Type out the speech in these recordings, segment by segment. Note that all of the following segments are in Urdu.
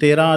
13,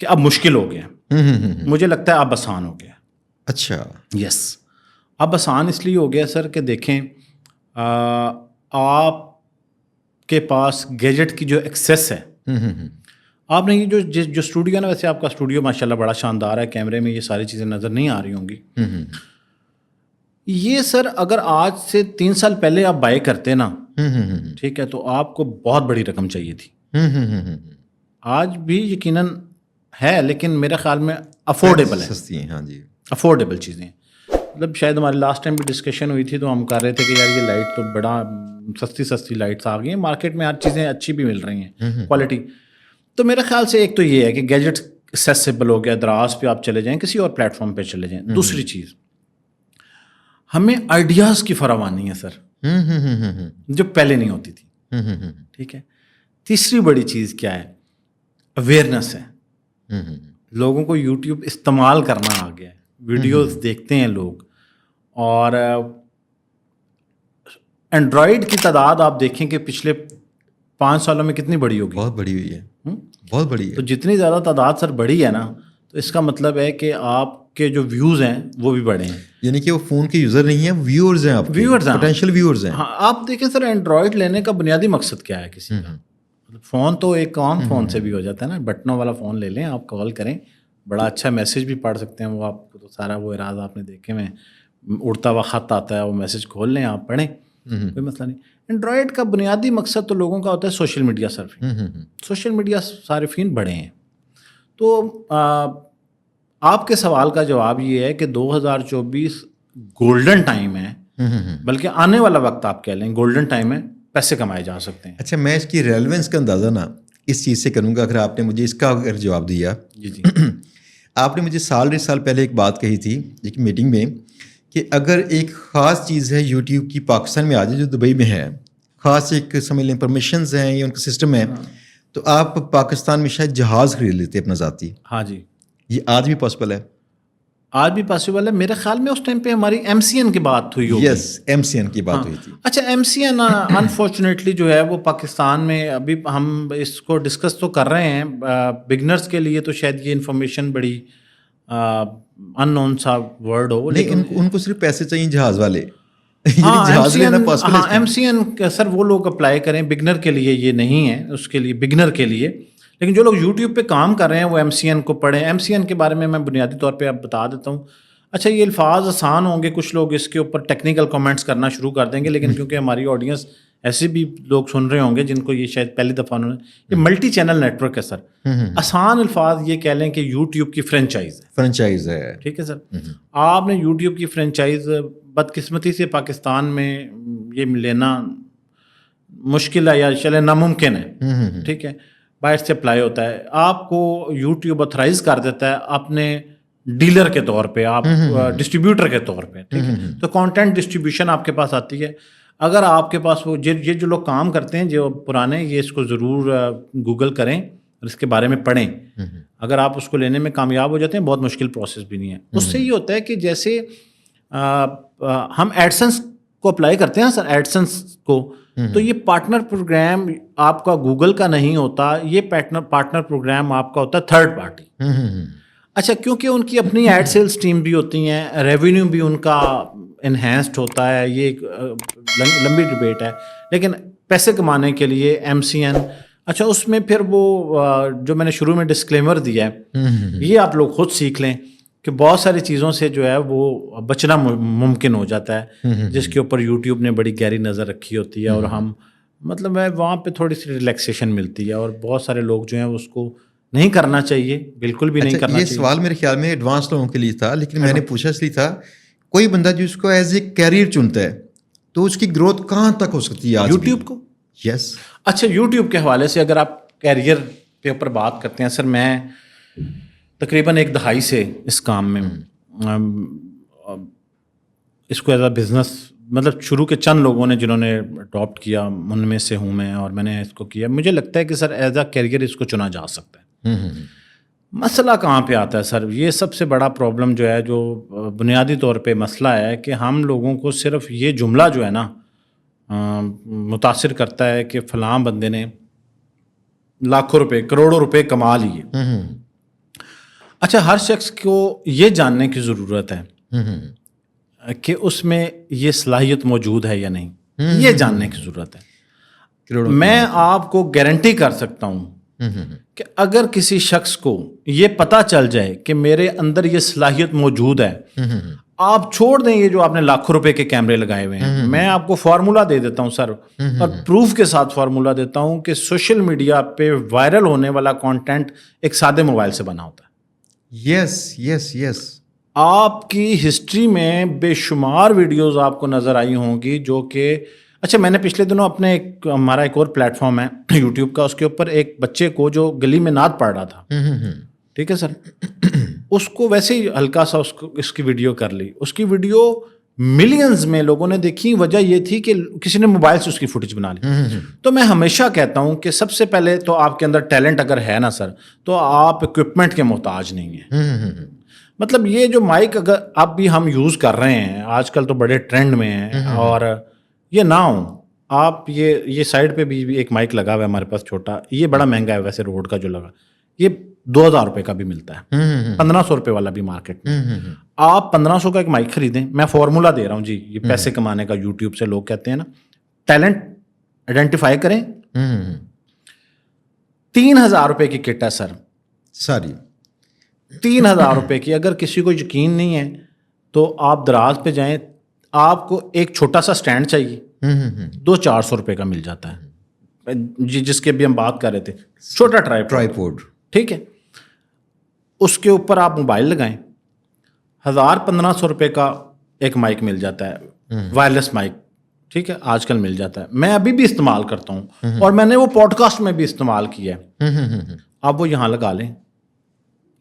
کہ اب مشکل ہو گیا. مجھے لگتا ہے اب آسان ہو گیا. اچھا. یس, اب آسان اس لیے ہو گیا سر کہ دیکھیں آپ کے پاس گیجٹ کی جو ایکسیس ہے, آپ نے یہ جو اسٹوڈیو ہے نا, ویسے آپ کا اسٹوڈیو ماشاء اللہ بڑا شاندار ہے, کیمرے میں یہ ساری چیزیں نظر نہیں آ رہی ہوں گی. یہ سر اگر آج سے 3 سال پہلے آپ بائی کرتے نا, ٹھیک ہے, تو آپ کو بہت بڑی رقم چاہیے تھی. آج بھی یقیناً ہے, لیکن میرے خیال میں افورڈیبل ہے, سستی ہیں. ہاں جی, افورڈیبل چیزیں ہیں. مطلب شاید ہماری لاسٹ ٹائم بھی ڈسکشن ہوئی تھی تو ہم کر رہے تھے کہ یار یہ لائٹ تو بڑا سستی لائٹس آ گئی ہیں مارکیٹ میں, ہر چیزیں اچھی بھی مل رہی ہیں, کوالٹی. تو میرے خیال سے ایک تو یہ ہے کہ گیجٹ ایکسیسیبل ہو گیا, دراز پہ آپ چلے جائیں, کسی اور پلیٹ فارم پہ چلے جائیں. دوسری چیز, ہمیں آئیڈیاز کی فراوانی ہے سر, جو پہلے نہیں ہوتی تھی. ٹھیک ہے. تیسری بڑی چیز کیا ہے, اویئرنیس ہے. لوگوں کو یوٹیوب استعمال کرنا آ گیا ہے, ویڈیوز دیکھتے ہیں لوگ. اور اینڈرائڈ کی تعداد آپ دیکھیں کہ پچھلے 5 سالوں میں کتنی بڑی ہوگی. بہت بڑی ہوئی ہے, بہت بڑی ہے. تو جتنی زیادہ تعداد سر بڑی ہے نا, تو اس کا مطلب ہے کہ آپ کے جو ویوز ہیں وہ بھی بڑے ہیں. یعنی کہ وہ فون کے یوزر نہیں ہیں, ویورز ہیں, آپ ویورز ہیں, پوٹینشیل ویورز ہیں. ہاں, آپ دیکھیں سر اینڈرائڈ لینے کا بنیادی مقصد کیا ہے کسی کا. فون تو ایک عام فون سے بھی ہو جاتا ہے نا, بٹنوں والا فون لے لیں, آپ کال کریں, بڑا اچھا میسج بھی پڑھ سکتے ہیں. وہ آپ کو تو سارا وہ اراز آپ نے دیکھے میں اڑتا ہوا خط آتا ہے, وہ میسج کھول لیں, آپ پڑھیں, کوئی مسئلہ نہیں. اینڈرائڈ کا بنیادی مقصد تو لوگوں کا ہوتا ہے social media surfing. Social media صارفین بڑے ہیں. تو آپ کے سوال کا جواب یہ ہے کہ 2024 گولڈن ٹائم ہے, بلکہ آنے والا وقت آپ کہہ لیں گولڈن ٹائم ہے, پیسے کمائے جا سکتے ہیں. اچھا, میں اس کی ریلیونس کا اندازہ نا اس چیز سے کروں گا, اگر آپ نے مجھے اس کا اگر جواب دیا. جی آپ نے مجھے 1 سال پہلے ایک بات کہی تھی ایک میٹنگ میں, کہ اگر ایک خاص چیز ہے یوٹیوب کی پاکستان میں آ جائے, جو دبئی میں ہے, خاص ایک سمجھ لیں پرمیشنز ہیں یا ان کا سسٹم ہے, تو آپ پاکستان میں شاید جہاز خرید لیتے اپنا ذاتی. ہاں جی, یہ آج بھی پاسبل ہے. آج بھی پاسبل ہے. میرے خیال میں اس ٹائم پہ ہماری MCN کی بات ہوئی ہوگی. یس, MCN کی بات ہوئی تھی. اچھا, MCN انفارچونیٹلی جو ہے وہ پاکستان میں, ابھی ہم اس کو ڈسکس تو کر رہے ہیں, بگنرز کے لیے تو شاید یہ انفارمیشن بڑی ان نون سا ورڈ ہو, لیکن ان کو صرف پیسے چاہیے جہاز والے. ہاں, MCN سر وہ لوگ اپلائی کریں, بگنر کے لیے یہ نہیں ہے, اس کے لیے بگنر کے لیے. لیکن جو لوگ یوٹیوب پہ کام کر رہے ہیں وہ MCN کو پڑھیں. MCN کے بارے میں بنیادی طور پہ اب بتا دیتا ہوں. اچھا, یہ الفاظ آسان ہوں گے, کچھ لوگ اس کے اوپر ٹیکنیکل کامنٹس کرنا شروع کر دیں گے, لیکن کیونکہ ہماری آڈینس ایسے بھی لوگ سن رہے ہوں گے جن کو یہ شاید پہلی دفعہ انہوں نے, یہ ملٹی چینل نیٹ ورک ہے سر. آسان الفاظ یہ کہہ لیں کہ یوٹیوب کی فرنچائز ہے. ٹھیک ہے سر. آپ نے یوٹیوب کی فرنچائز بدقسمتی سے پاکستان میں یہ لینا مشکل ہے, یا چلے ناممکن ہے. ٹھیک ہے, باہر سے اپلائی ہوتا ہے, آپ کو یوٹیوب اتھرائز کر دیتا ہے اپنے ڈیلر کے طور پہ, آپ ڈسٹریبیوٹر کے طور پہ. ٹھیک ہے, تو کانٹینٹ ڈسٹریبیوشن آپ کے پاس آتی ہے. اگر آپ کے پاس وہ یہ جو لوگ کام کرتے ہیں جو پرانے, یہ اس کو ضرور گوگل کریں اور اس کے بارے میں پڑھیں. اگر آپ اس کو لینے میں کامیاب ہو جاتے ہیں, بہت مشکل پروسیس بھی نہیں ہے. اس سے یہ ہوتا ہے کہ جیسے ہم ایڈسنس کو اپلائی کرتے ہیں سر, ایڈسنس کو, تو یہ پارٹنر پروگرام آپ کا گوگل کا نہیں ہوتا, یہ پارٹنر پروگرام آپ کا ہوتا ہے تھرڈ پارٹی. اچھا, کیونکہ ان کی اپنی ایڈ سیلس ٹیم بھی ہوتی ہیں, ریونیو بھی ان کا انہینسڈ ہوتا ہے, یہ ایک لمبی ڈبیٹ ہے. لیکن پیسے کمانے کے لیے MCN, اچھا اس میں پھر وہ جو میں نے شروع میں ڈسکلیمر دیا ہے, یہ آپ لوگ خود سیکھ لیں کہ بہت ساری چیزوں سے جو ہے وہ بچنا ممکن ہو جاتا ہے, جس کے اوپر یوٹیوب نے بڑی گہری نظر رکھی ہوتی ہے, اور ہم مطلب ہے وہاں پہ تھوڑی سی ریلیکسیشن ملتی ہے, اور بہت سارے لوگ جو ہیں اس کو نہیں کرنا چاہیے, بالکل بھی نہیں کرنا یہ چاہیے. سوال میرے خیال میں ایڈوانس لوگوں کے لیے تھا, لیکن میں نے پوچھا اس لیے تھا, کوئی بندہ جو اس کو ایز اے کیریئر چنتا ہے تو اس کی گروتھ کہاں تک ہو سکتی ہے یوٹیوب کو؟ یس. اچھا, یوٹیوب کے حوالے سے اگر آپ کیریئر کے اوپر بات کرتے ہیں سر, میں تقریباً 1 دہائی سے اس کام میں, اس کو ایز اے بزنس, مطلب شروع کے چند لوگوں نے جنہوں نے اڈاپٹ کیا, ان میں سے ہوں میں, اور میں نے اس کو کیا. مجھے لگتا ہے کہ سر ایز اے کیریئر اس کو چنا جا سکتا ہے. مسئلہ کہاں پہ آتا ہے سر, یہ سب سے بڑا پرابلم جو ہے, جو بنیادی طور پہ مسئلہ ہے, کہ ہم لوگوں کو صرف یہ جملہ جو ہے نا متاثر کرتا ہے کہ فلاں بندے نے لاکھوں روپے, کروڑوں روپے کما لیے. اچھا، ہر شخص کو یہ جاننے کی ضرورت ہے کہ اس میں یہ صلاحیت موجود ہے یا نہیں، یہ جاننے کی ضرورت ہے. میں آپ کو گارنٹی کر سکتا ہوں کہ اگر کسی شخص کو یہ پتہ چل جائے کہ میرے اندر یہ صلاحیت موجود ہے، آپ چھوڑ دیں یہ جو آپ نے لاکھوں روپے کے کیمرے لگائے ہوئے ہیں، میں آپ کو فارمولا دے دیتا ہوں سر، اور پروف کے ساتھ فارمولا دیتا ہوں کہ سوشل میڈیا پہ وائرل ہونے والا کانٹینٹ ایک سادے موبائل سے بنا ہوتا ہے. یس. آپ کی ہسٹری میں بے شمار ویڈیوز آپ کو نظر آئی ہوں گی جو کہ اچھا، میں نے پچھلے دنوں اپنے ہمارا ایک اور پلیٹ فارم ہے یوٹیوب کا، اس کے اوپر ایک بچے کو جو گلی میں نعت پڑھ رہا تھا، ٹھیک ہے سر، اس کو ویسے ہی ہلکا سا اس کی ویڈیو کر لی. اس کی ویڈیو ملینز میں لوگوں نے دیکھی. وجہ یہ تھی کہ کسی نے موبائل سے اس کی فوٹیج بنا لی. تو میں ہمیشہ کہتا ہوں کہ سب سے پہلے تو آپ کے اندر ٹیلنٹ اگر ہے نا سر، تو آپ اکوپمنٹ کے محتاج نہیں ہیں. مطلب یہ جو مائک اگر اب بھی ہم یوز کر رہے ہیں آج کل تو بڑے ٹرینڈ میں ہیں، اور یہ نہ ہو آپ یہ سائڈ پہ بھی ایک مائک لگا ہوا ہے ہمارے پاس چھوٹا، یہ بڑا مہنگا ہے ویسے روڈ کا جو لگا، یہ 2000 روپے کا بھی ملتا ہے، 1500 روپے والا بھی مارکیٹ میں. آپ 1500 کا ایک مائک خریدیں. میں فارمولا دے رہا ہوں جی، یہ پیسے کمانے کا یوٹیوب سے لوگ کہتے ہیں نا. ٹیلنٹ آئیڈینٹیفائی کریں. 3000 روپے کی کٹ ہے سر، ساری 3000 روپے کی. اگر کسی کو یقین نہیں ہے تو آپ دراز پہ جائیں، آپ کو ایک چھوٹا سا سٹینڈ چاہیے، 200-400 روپے کا مل جاتا ہے جی، جس کے بھی ہم بات کر رہے تھے، چھوٹا ٹرائی پوڈ، ٹھیک ہے. اس کے اوپر آپ موبائل لگائیں، 1000-1500 روپے کا ایک مائک مل جاتا ہے، وائرلیس مائک، ٹھیک ہے، آج کل مل جاتا ہے. میں ابھی بھی استعمال کرتا ہوں، اور میں نے وہ پوڈ کاسٹ میں بھی استعمال کیا ہے. آپ وہ یہاں لگا لیں.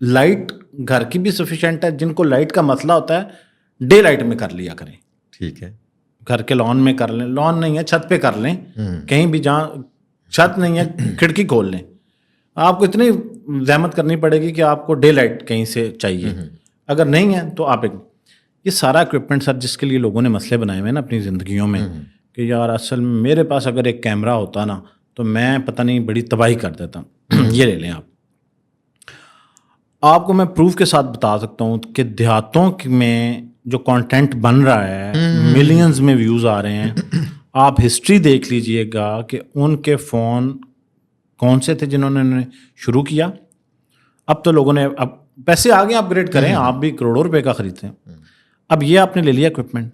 لائٹ گھر کی بھی سفیشینٹ ہے. جن کو لائٹ کا مسئلہ ہوتا ہے ڈے لائٹ میں کر لیا کریں، ٹھیک ہے. گھر کے لان میں کر لیں، لان نہیں ہے چھت پہ کر لیں، کہیں بھی جہاں چھت نہیں ہے کھڑکی کھول لیں. آپ کو اتنی زحمت کرنی پڑے گی کہ آپ کو ڈے لائٹ کہیں سے چاہیے. اگر نہیں ہے تو آپ یہ سارا اکوپمنٹ سر جس کے لیے لوگوں نے مسئلے بنائے ہوئے ہیں نا اپنی زندگیوں میں کہ یار اصل میں میرے پاس اگر ایک کیمرہ ہوتا نا تو میں پتہ نہیں بڑی تباہی کر دیتا. یہ لے لیں آپ کو میں پروف کے ساتھ بتا سکتا ہوں کہ دیہاتوں میں جو کانٹینٹ بن رہا ہے، ملینز میں ویوز آ رہے ہیں. آپ ہسٹری دیکھ لیجئے گا کہ ان کے فون کون سے تھے جنہوں نے شروع کیا. اب تو لوگوں نے اب پیسے آگے اپ گریڈ کریں، آپ بھی کروڑوں روپے کا خریدتے ہیں. اب یہ آپ نے لے لیا اکوپمنٹ،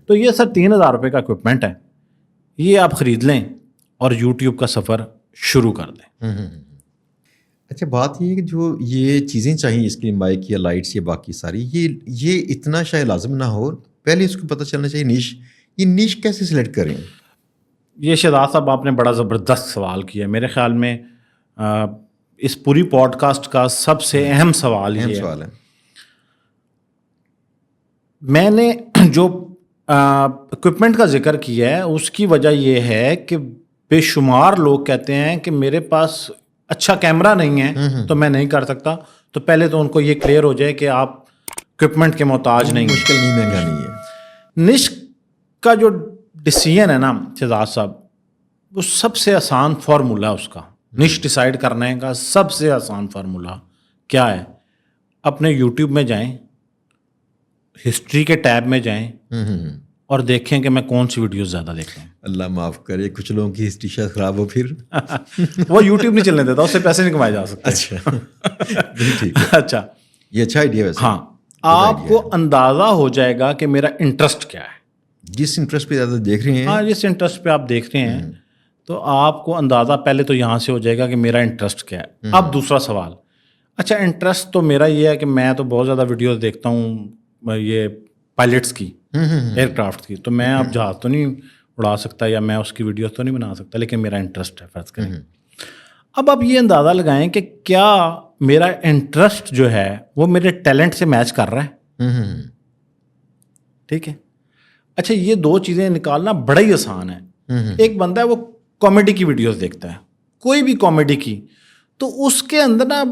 تو یہ سر 3000 روپے کا اکوپمنٹ ہے، یہ آپ خرید لیں اور یوٹیوب کا سفر شروع کر دیں. اچھا، بات یہ ہے کہ جو یہ چیزیں چاہیے اس کے لیے، مائک یا لائٹس یا باقی ساری، یہ اتنا شاید لازم نہ ہو. پہلے اس کو پتہ چلنا چاہیے نیش، یہ نیش کیسے سلیکٹ کریں. یہ شہزاد صاحب آپ نے بڑا زبردست سوال کیا. میرے خیال میں اس پوری پوڈ کاسٹ کا سب سے اہم سوال یہ ہے. میں نے جو اکوپمنٹ کا ذکر کیا ہے اس کی وجہ یہ ہے کہ بے شمار لوگ کہتے ہیں کہ میرے پاس اچھا کیمرہ نہیں ہے تو میں نہیں کر سکتا. تو پہلے تو ان کو یہ کلیئر ہو جائے کہ آپ اکوپمنٹ کے محتاج نہیں ہیں. مشکل نہیں، مہنگا نہیں ہے. نش کا جو ڈیسیژن ہے نا شہزاد صاحب، وہ سب سے آسان فارمولا اس کا، نش ڈیسائیڈ کرنے کا سب سے آسان فارمولا کیا ہے؟ اپنے یوٹیوب میں جائیں، ہسٹری کے ٹیب میں جائیں اور دیکھیں کہ میں کون سی ویڈیوز زیادہ دیکھتا ہوں. اللہ معاف کرے، کچھ لوگوں کی ہسٹری شاید خراب ہو پھر وہ یوٹیوب نہیں چلنے دیتا، اس سے پیسے نہیں کمائے جا سکتے. اچھا اچھا، یہ اچھا آئیڈیا ویسے. ہاں، آپ کو اندازہ ہو جائے گا کہ میرا انٹرسٹ کیا ہے. جس انٹرسٹ پہ زیادہ دیکھ رہے ہیں، ہاں، جس انٹرسٹ پہ آپ دیکھ رہے ہیں، تو آپ کو اندازہ پہلے تو یہاں سے ہو جائے گا کہ میرا انٹرسٹ کیا ہے. اب دوسرا سوال، اچھا انٹرسٹ تو میرا یہ ہے کہ میں تو بہت زیادہ ویڈیوز دیکھتا ہوں یہ پائلٹس کی، ایئر کرافٹ کی. تو میں اب جہاز تو نہیں اڑا سکتا یا میں اس کی ویڈیوز تو نہیں بنا سکتا، لیکن میرا انٹرسٹ ہے فرض کریں. اب آپ یہ اندازہ لگائیں کہ کیا میرا انٹرسٹ جو ہے وہ میرے ٹیلنٹ سے میچ کر رہا ہے. ٹھیک ہے. اچھا، یہ دو چیزیں نکالنا بڑا ہی آسان ہے. ایک بندہ ہے وہ کامیڈی کی ویڈیوز دیکھتا ہے، کوئی بھی کامیڈی کی، تو اس کے اندر نا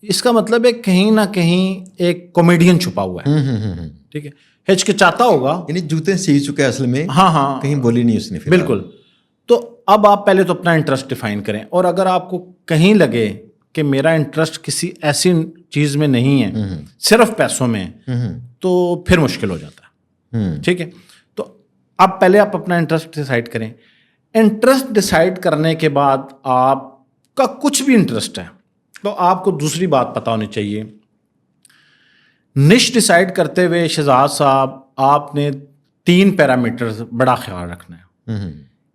اس کا مطلب ہے کہیں نہ کہیں ایک کامیڈین چھپا ہوا ہے. ٹھیک ہے، ہچکچاتا ہوگا، یعنی جوتے سی چکے اصل میں. ہاں، کہیں بولی نہیں اس نے. بالکل. تو اب آپ پہلے تو اپنا انٹرسٹ ڈیفائن کریں، اور اگر آپ کو کہیں لگے کہ میرا انٹرسٹ کسی ایسی چیز میں نہیں ہے, صرف پیسوں میں ہے, تو پھر مشکل ہو جاتا ہے. ٹھیک ہے, تو اب پہلے آپ اپنا انٹرسٹ ڈیسائیڈ کریں. انٹرسٹ ڈیسائیڈ کرنے کے بعد آپ کا کچھ بھی انٹرسٹ ہے تو آپ کو دوسری بات پتہ ہونی چاہیے. نش ڈیسائیڈ کرتے ہوئے شہزاد صاحب آپ نے 3 پیرامیٹرز بڑا خیال رکھنا ہے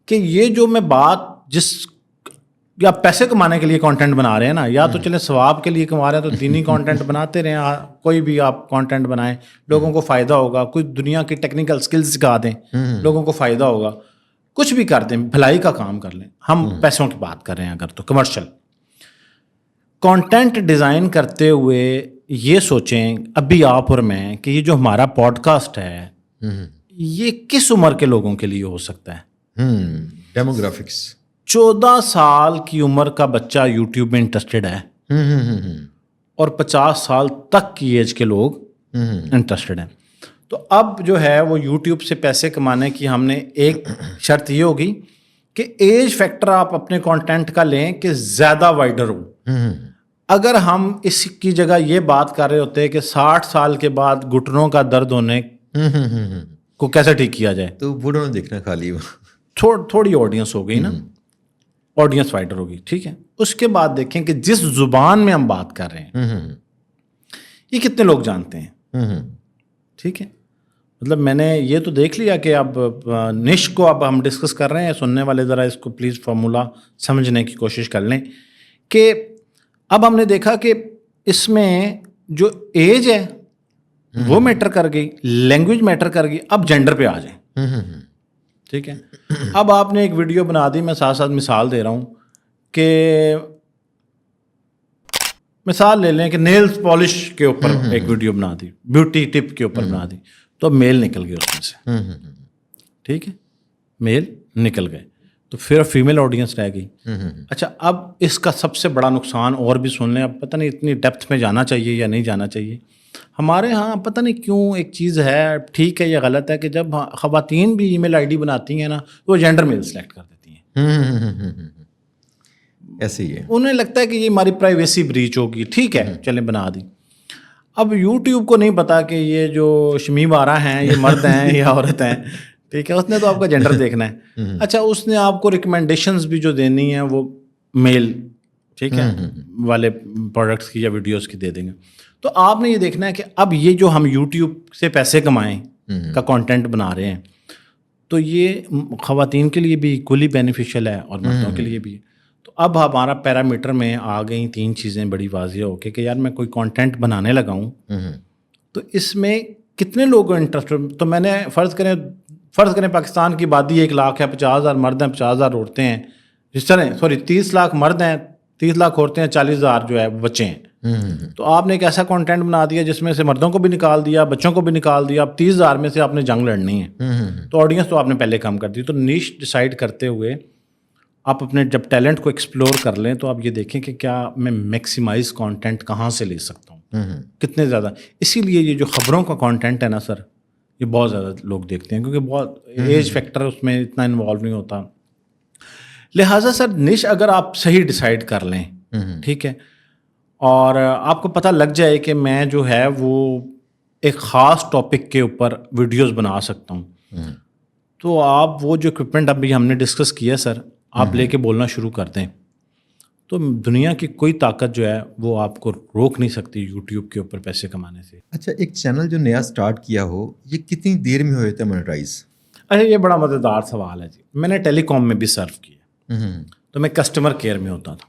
کہ یہ جو میں بات جس یا پیسے کمانے کے لیے کانٹینٹ بنا رہے ہیں نا, یا تو چلیں ثواب کے لیے کما رہے ہیں تو دینی کانٹینٹ بناتے رہیں, کوئی بھی آپ کانٹینٹ بنائیں, لوگوں کو فائدہ ہوگا. کوئی دنیا کی ٹیکنیکل سکلز سکھا دیں, لوگوں کو فائدہ ہوگا. کچھ بھی کر دیں, بھلائی کا کام کر لیں. ہم پیسوں کی بات کر رہے ہیں اگر تو کمرشل کانٹینٹ ڈیزائن کرتے ہوئے یہ سوچیں ابھی آپ اور میں کہ یہ جو ہمارا پوڈ کاسٹ ہے یہ کس عمر کے لوگوں کے لیے ہو سکتا ہے. ڈیموگرافکس 14 سال کی عمر کا بچہ یوٹیوب میں انٹرسٹڈ ہے اور 50 سال تک کی ایج کے لوگ انٹرسٹڈ ہیں. تو اب جو ہے وہ یوٹیوب سے پیسے کمانے کی ہم نے ایک شرط یہ ہوگی کہ ایج فیکٹر آپ اپنے کانٹینٹ کا لیں کہ زیادہ وائڈر ہو. اگر ہم اس کی جگہ یہ بات کر رہے ہوتے ہیں کہ 60 سال کے بعد گھٹنوں کا درد ہونے کو کیسے ٹھیک کیا جائے, تو بوڑھوں نے دیکھنا خالی تھوڑی آڈینس ہو گئی نا, آڈینس وائڈر ہوگی. ٹھیک ہے, اس کے بعد دیکھیں کہ جس زبان میں ہم بات کر رہے ہیں یہ کتنے لوگ جانتے ہیں. ٹھیک ہے, مطلب میں نے یہ تو دیکھ لیا کہ اب نش کو اب ہم ڈسکس کر رہے ہیں. سننے والے ذرا اس کو پلیز فارمولا سمجھنے کی کوشش کر لیں کہ اب ہم نے دیکھا کہ اس میں جو ایج ہے وہ میٹر کر گئی, لینگویج میٹر کر گئی. اب جینڈر پہ آ جائیں. ٹھیک ہے, اب آپ نے ایک ویڈیو بنا دی, میں ساتھ ساتھ مثال دے رہا ہوں کہ مثال لے لیں کہ نیلز پالش کے اوپر ایک ویڈیو بنا دی, بیوٹی ٹپ کے اوپر بنا دی, تو میل نکل گئے اس میں سے. ٹھیک ہے, میل نکل گئے تو پھر فیمیل آڈینس رہ گئی. اچھا, اب اس کا سب سے بڑا نقصان اور بھی سن لیں. اب پتہ نہیں اتنی ڈیپتھ میں جانا چاہیے یا نہیں جانا چاہیے. ہمارے ہاں پتہ نہیں کیوں ایک چیز ہے, ٹھیک ہے یا غلط ہے, کہ جب خواتین بھی ای میل آئی ڈی بناتی ہیں نا تو وہ جینڈر میل سلیکٹ کر دیتی ہیں. ایسے ہی ہے, انہیں لگتا ہے کہ یہ ہماری پرائیویسی بریچ ہوگی. ٹھیک ہے, چلیں بنا دی. اب یوٹیوب کو نہیں پتا کہ یہ جو شمیم آرا ہیں یہ مرد ہیں یا عورت ہیں. ٹھیک ہے, اس نے تو آپ کا جینڈر دیکھنا ہے. اچھا, اس نے آپ کو ریکمنڈیشنز بھی جو دینی ہیں وہ میل, ٹھیک ہے, والے پروڈکٹس کی یا ویڈیوز کی دے دیں گے. تو آپ نے یہ دیکھنا ہے کہ اب یہ جو ہم یوٹیوب سے پیسے کمائیں کا کانٹینٹ بنا رہے ہیں تو یہ خواتین کے لیے بھی ایکولی بینیفیشیل ہے اور مردوں کے لیے بھی. تو اب ہمارا پیرامیٹر میں آ گئیں 3 چیزیں بڑی واضح ہو کے کہ یار میں کوئی کانٹینٹ بنانے لگا ہوں تو اس میں کتنے لوگ انٹرسٹ. تو میں نے فرض کریں پاکستان کی آبادی 1 لاکھ ہے, 50,000 مرد ہیں, 50,000 عورتیں ہیں. جس طرح 30 لاکھ مرد ہیں, 30 لاکھ عورتیں ہیں, 40,000 جو ہے بچے ہیں. تو آپ نے ایک ایسا کانٹینٹ بنا دیا جس میں سے مردوں کو بھی نکال دیا, بچوں کو بھی نکال دیا. اب 30,000 میں سے آپ نے جنگ لڑنی ہے تو آڈینس تو آپ نے پہلے کم کر دی. تو نیش ڈیسائیڈ کرتے ہوئے آپ اپنے جب ٹیلنٹ کو ایکسپلور کر لیں تو آپ یہ دیکھیں کہ کیا میں میکسیمائز کانٹینٹ کہاں سے لے سکتا ہوں, کتنے زیادہ. اسی لیے یہ جو خبروں کا کانٹینٹ ہے نا سر, یہ بہت زیادہ لوگ دیکھتے ہیں کیونکہ بہت ایج فیکٹر اس میں اتنا انوالو نہیں ہوتا. لہٰذا سر نش اگر آپ صحیح ڈیسائیڈ کر لیں, ٹھیک ہے, اور آپ کو پتہ لگ جائے کہ میں جو ہے وہ ایک خاص ٹاپک کے اوپر ویڈیوز بنا سکتا ہوں, تو آپ وہ جو اکوپمنٹ ابھی ہم نے ڈسکس کیا سر, آپ لے کے بولنا شروع کر دیں تو دنیا کی کوئی طاقت جو ہے وہ آپ کو روک نہیں سکتی یوٹیوب کے اوپر پیسے کمانے سے. اچھا, ایک چینل جو نیا سٹارٹ کیا ہو یہ کتنی دیر میں ہو جاتا ہے مونیٹائز؟ اچھا, یہ بڑا مزیدار سوال ہے جی. میں نے ٹیلی کام میں بھی سرو کیا تو میں کسٹمر کیئر میں ہوتا تھا.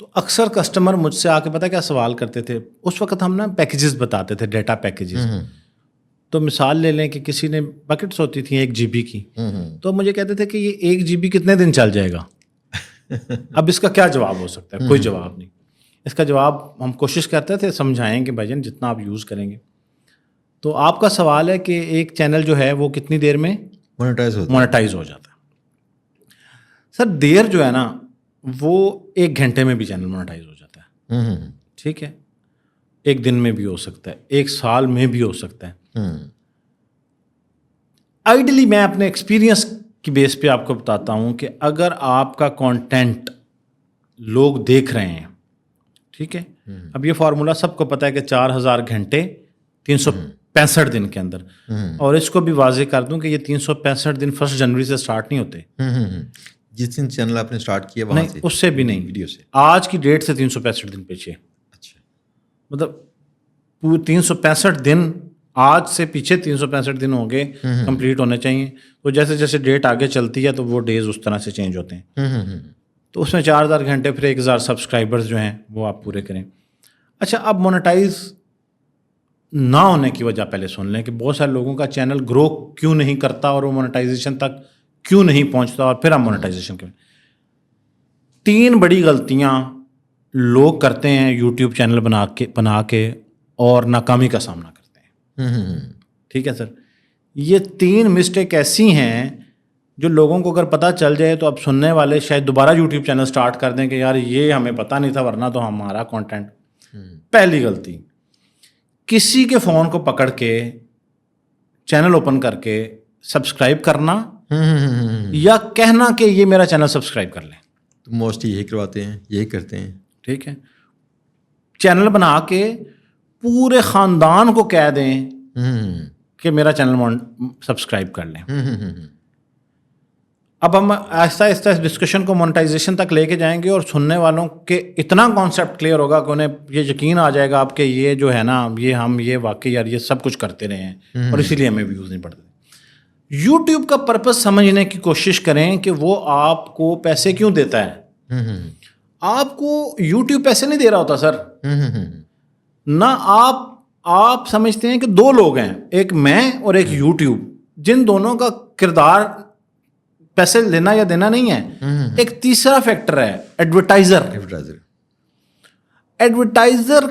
تو اکثر کسٹمر مجھ سے آ کے پتہ کیا سوال کرتے تھے, اس وقت ہم نا پیکیجز بتاتے تھے, ڈیٹا پیکیجز. تو مثال لے لیں کہ کسی نے بکٹس ہوتی تھیں 1 GB کی, تو مجھے کہتے تھے کہ یہ 1 GB کتنے دن چل جائے گا. اب اس کا کیا جواب ہو سکتا ہے؟ کوئی جواب نہیں. اس کا جواب ہم کوشش کرتے تھے سمجھائیں کہ بھائی جان جتنا آپ یوز کریں گے. تو آپ کا سوال ہے کہ ایک چینل جو ہے وہ کتنی دیر میں مونیٹائز ہو جاتا ہے. سر دیر جو ہے نا وہ 1 گھنٹے میں بھی چینل مونیٹائز ہو جاتا ہے. ٹھیک ہے, 1 دن میں بھی ہو سکتا ہے, 1 سال میں بھی ہو سکتا ہے. آئیڈلی میں اپنے ایکسپیرینس کی بیس پہ آپ کو بتاتا ہوں کہ اگر آپ کا کانٹینٹ لوگ دیکھ رہے ہیں ٹھیک ہے. اب یہ فارمولا سب کو پتہ ہے کہ 4000 گھنٹے 365 دن کے اندر. اور اس کو بھی واضح کر دوں کہ یہ 365 دن 1 جنوری سے سٹارٹ نہیں ہوتے. جس دن چینل آپ نے سٹارٹ کیا وہاں سے, اس سے بھی نہیں, ویڈیو سے آج کی ڈیٹ سے 365 دن پیچھے. اچھا, مطلب 365 دن آج سے پیچھے 365 دن ہوں گے کمپلیٹ ہونے چاہیے. تو جیسے جیسے ڈیٹ آگے چلتی ہے تو وہ ڈیز اس طرح سے چینج ہوتے ہیں. تو اس میں 4000 گھنٹے پھر 1000 سبسکرائبرز جو ہیں وہ آپ پورے کریں. اچھا, اب مونیٹائز نہ ہونے کی وجہ پہلے سن لیں کہ بہت سارے لوگوں کا چینل گرو کیوں نہیں کرتا اور وہ مونیٹائزیشن تک کیوں نہیں پہنچتا, اور پھر ہم مونیٹائزیشن کریں. 3 بڑی غلطیاں لوگ کرتے ہیں یوٹیوب چینل بنا کے اور ناکامی کا سامنا کرتے ہیں. ٹھیک ہے سر, یہ 3 مسٹیک ایسی ہیں جو لوگوں کو اگر پتہ چل جائے تو اب سننے والے شاید دوبارہ یوٹیوب چینل سٹارٹ کر دیں کہ یار یہ ہمیں پتہ نہیں تھا ورنہ تو ہمارا کانٹینٹ. پہلی غلطی, کسی کے فون کو پکڑ کے چینل اوپن کر کے سبسکرائب کرنا یا کہنا کہ یہ میرا چینل سبسکرائب کر لیں. تو موسٹلی یہی کرواتے ہیں, یہی کرتے ہیں. ٹھیک ہے, چینل بنا کے پورے خاندان کو کہہ دیں کہ میرا چینل سبسکرائب کر لیں. اب ہم آہستہ آہستہ اس ڈسکشن کو مونیٹائزیشن تک لے کے جائیں گے اور سننے والوں کے اتنا کانسیپٹ کلیئر ہوگا کہ انہیں یہ یقین آ جائے گا آپ کہ یہ جو ہے نا یہ واقعی یار یہ سب کچھ کرتے رہے ہیں اور اسی لیے ہمیں ویوز نہیں پڑتے. یوٹیوب کا پرپس سمجھنے کی کوشش کریں کہ وہ آپ کو پیسے کیوں دیتا ہے. آپ کو یوٹیوب پیسے نہیں دے رہا ہوتا سر, نہ آپ سمجھتے ہیں کہ 2 لوگ ہیں, ایک میں اور ایک یوٹیوب, جن دونوں کا کردار پیسے لینا یا دینا نہیں ہے. ایک تیسرا فیکٹر ہے ایڈورٹائزر. ایڈورٹائزر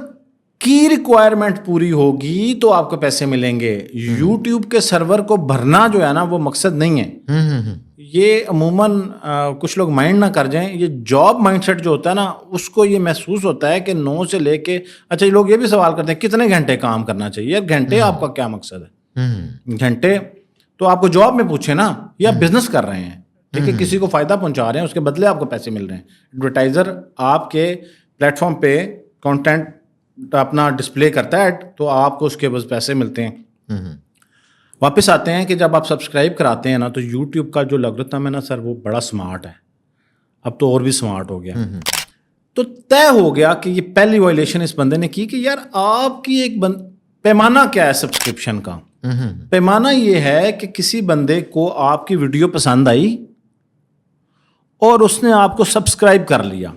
کی ریکوائرمنٹ پوری ہوگی تو آپ کو پیسے ملیں گے. یوٹیوب کے سرور کو بھرنا جو ہے نا وہ مقصد نہیں ہے. یہ عموماً کچھ لوگ مائنڈ نہ کر جائیں, یہ جاب مائنڈ سیٹ جو ہوتا ہے نا اس کو یہ محسوس ہوتا ہے کہ 9 سے لے کے, اچھا یہ لوگ یہ بھی سوال کرتے ہیں کتنے گھنٹے کام کرنا چاہیے. یار گھنٹے آپ کا کیا مقصد ہے؟ گھنٹے تو آپ کو جاب میں پوچھیں نا, یا بزنس کر رہے ہیں, ٹھیک ہے, کسی کو فائدہ پہنچا رہے ہیں, اس کے بدلے آپ کو پیسے مل رہے ہیں. ایڈورٹائزر آپ کے پلیٹ فارم پہ کانٹینٹ اپنا ڈسپلے کرتا ہے تو آپ کو اس کے بس پیسے ملتے ہیں. واپس آتے ہیں کہ جب آپ سبسکرائب کراتے ہیں نا تو یوٹیوب کا جو الگورتھم ہے نا سر وہ بڑا سمارٹ ہے, اب تو اور بھی سمارٹ ہو گیا. تو طے ہو گیا کہ یہ پہلی وائلیشن اس بندے نے کی کہ یار آپ کی ایک پیمانہ کیا ہے سبسکرپشن کا. پیمانہ یہ ہے کہ کسی بندے کو آپ کی ویڈیو پسند آئی اور اس نے آپ کو سبسکرائب کر لیا,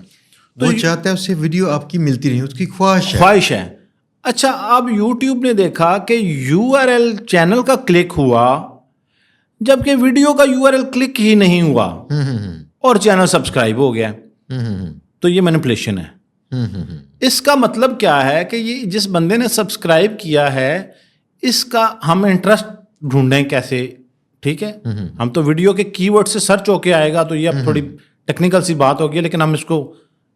تو وہ چاہتا ہے اسے ویڈیو آپ کی ملتی رہی, اس کی خواہش ہے. اچھا, اب یوٹیوب نے دیکھا کہ URL چینل کا کلک ہوا جبکہ ویڈیو کا URL کلک ہی نہیں ہوا اور چینل سبسکرائب ہو گیا, تو یہ مینیپولیشن ہے. اس کا مطلب کیا ہے کہ یہ جس بندے نے سبسکرائب کیا ہے اس کا ہم انٹرسٹ ڈھونڈیں کیسے. ٹھیک ہے, ہم تو ویڈیو کے کی ورڈ سے سرچ ہو کے آئے گا تو یہ اب تھوڑی ٹیکنیکل سی بات ہوگی, لیکن ہم اس کو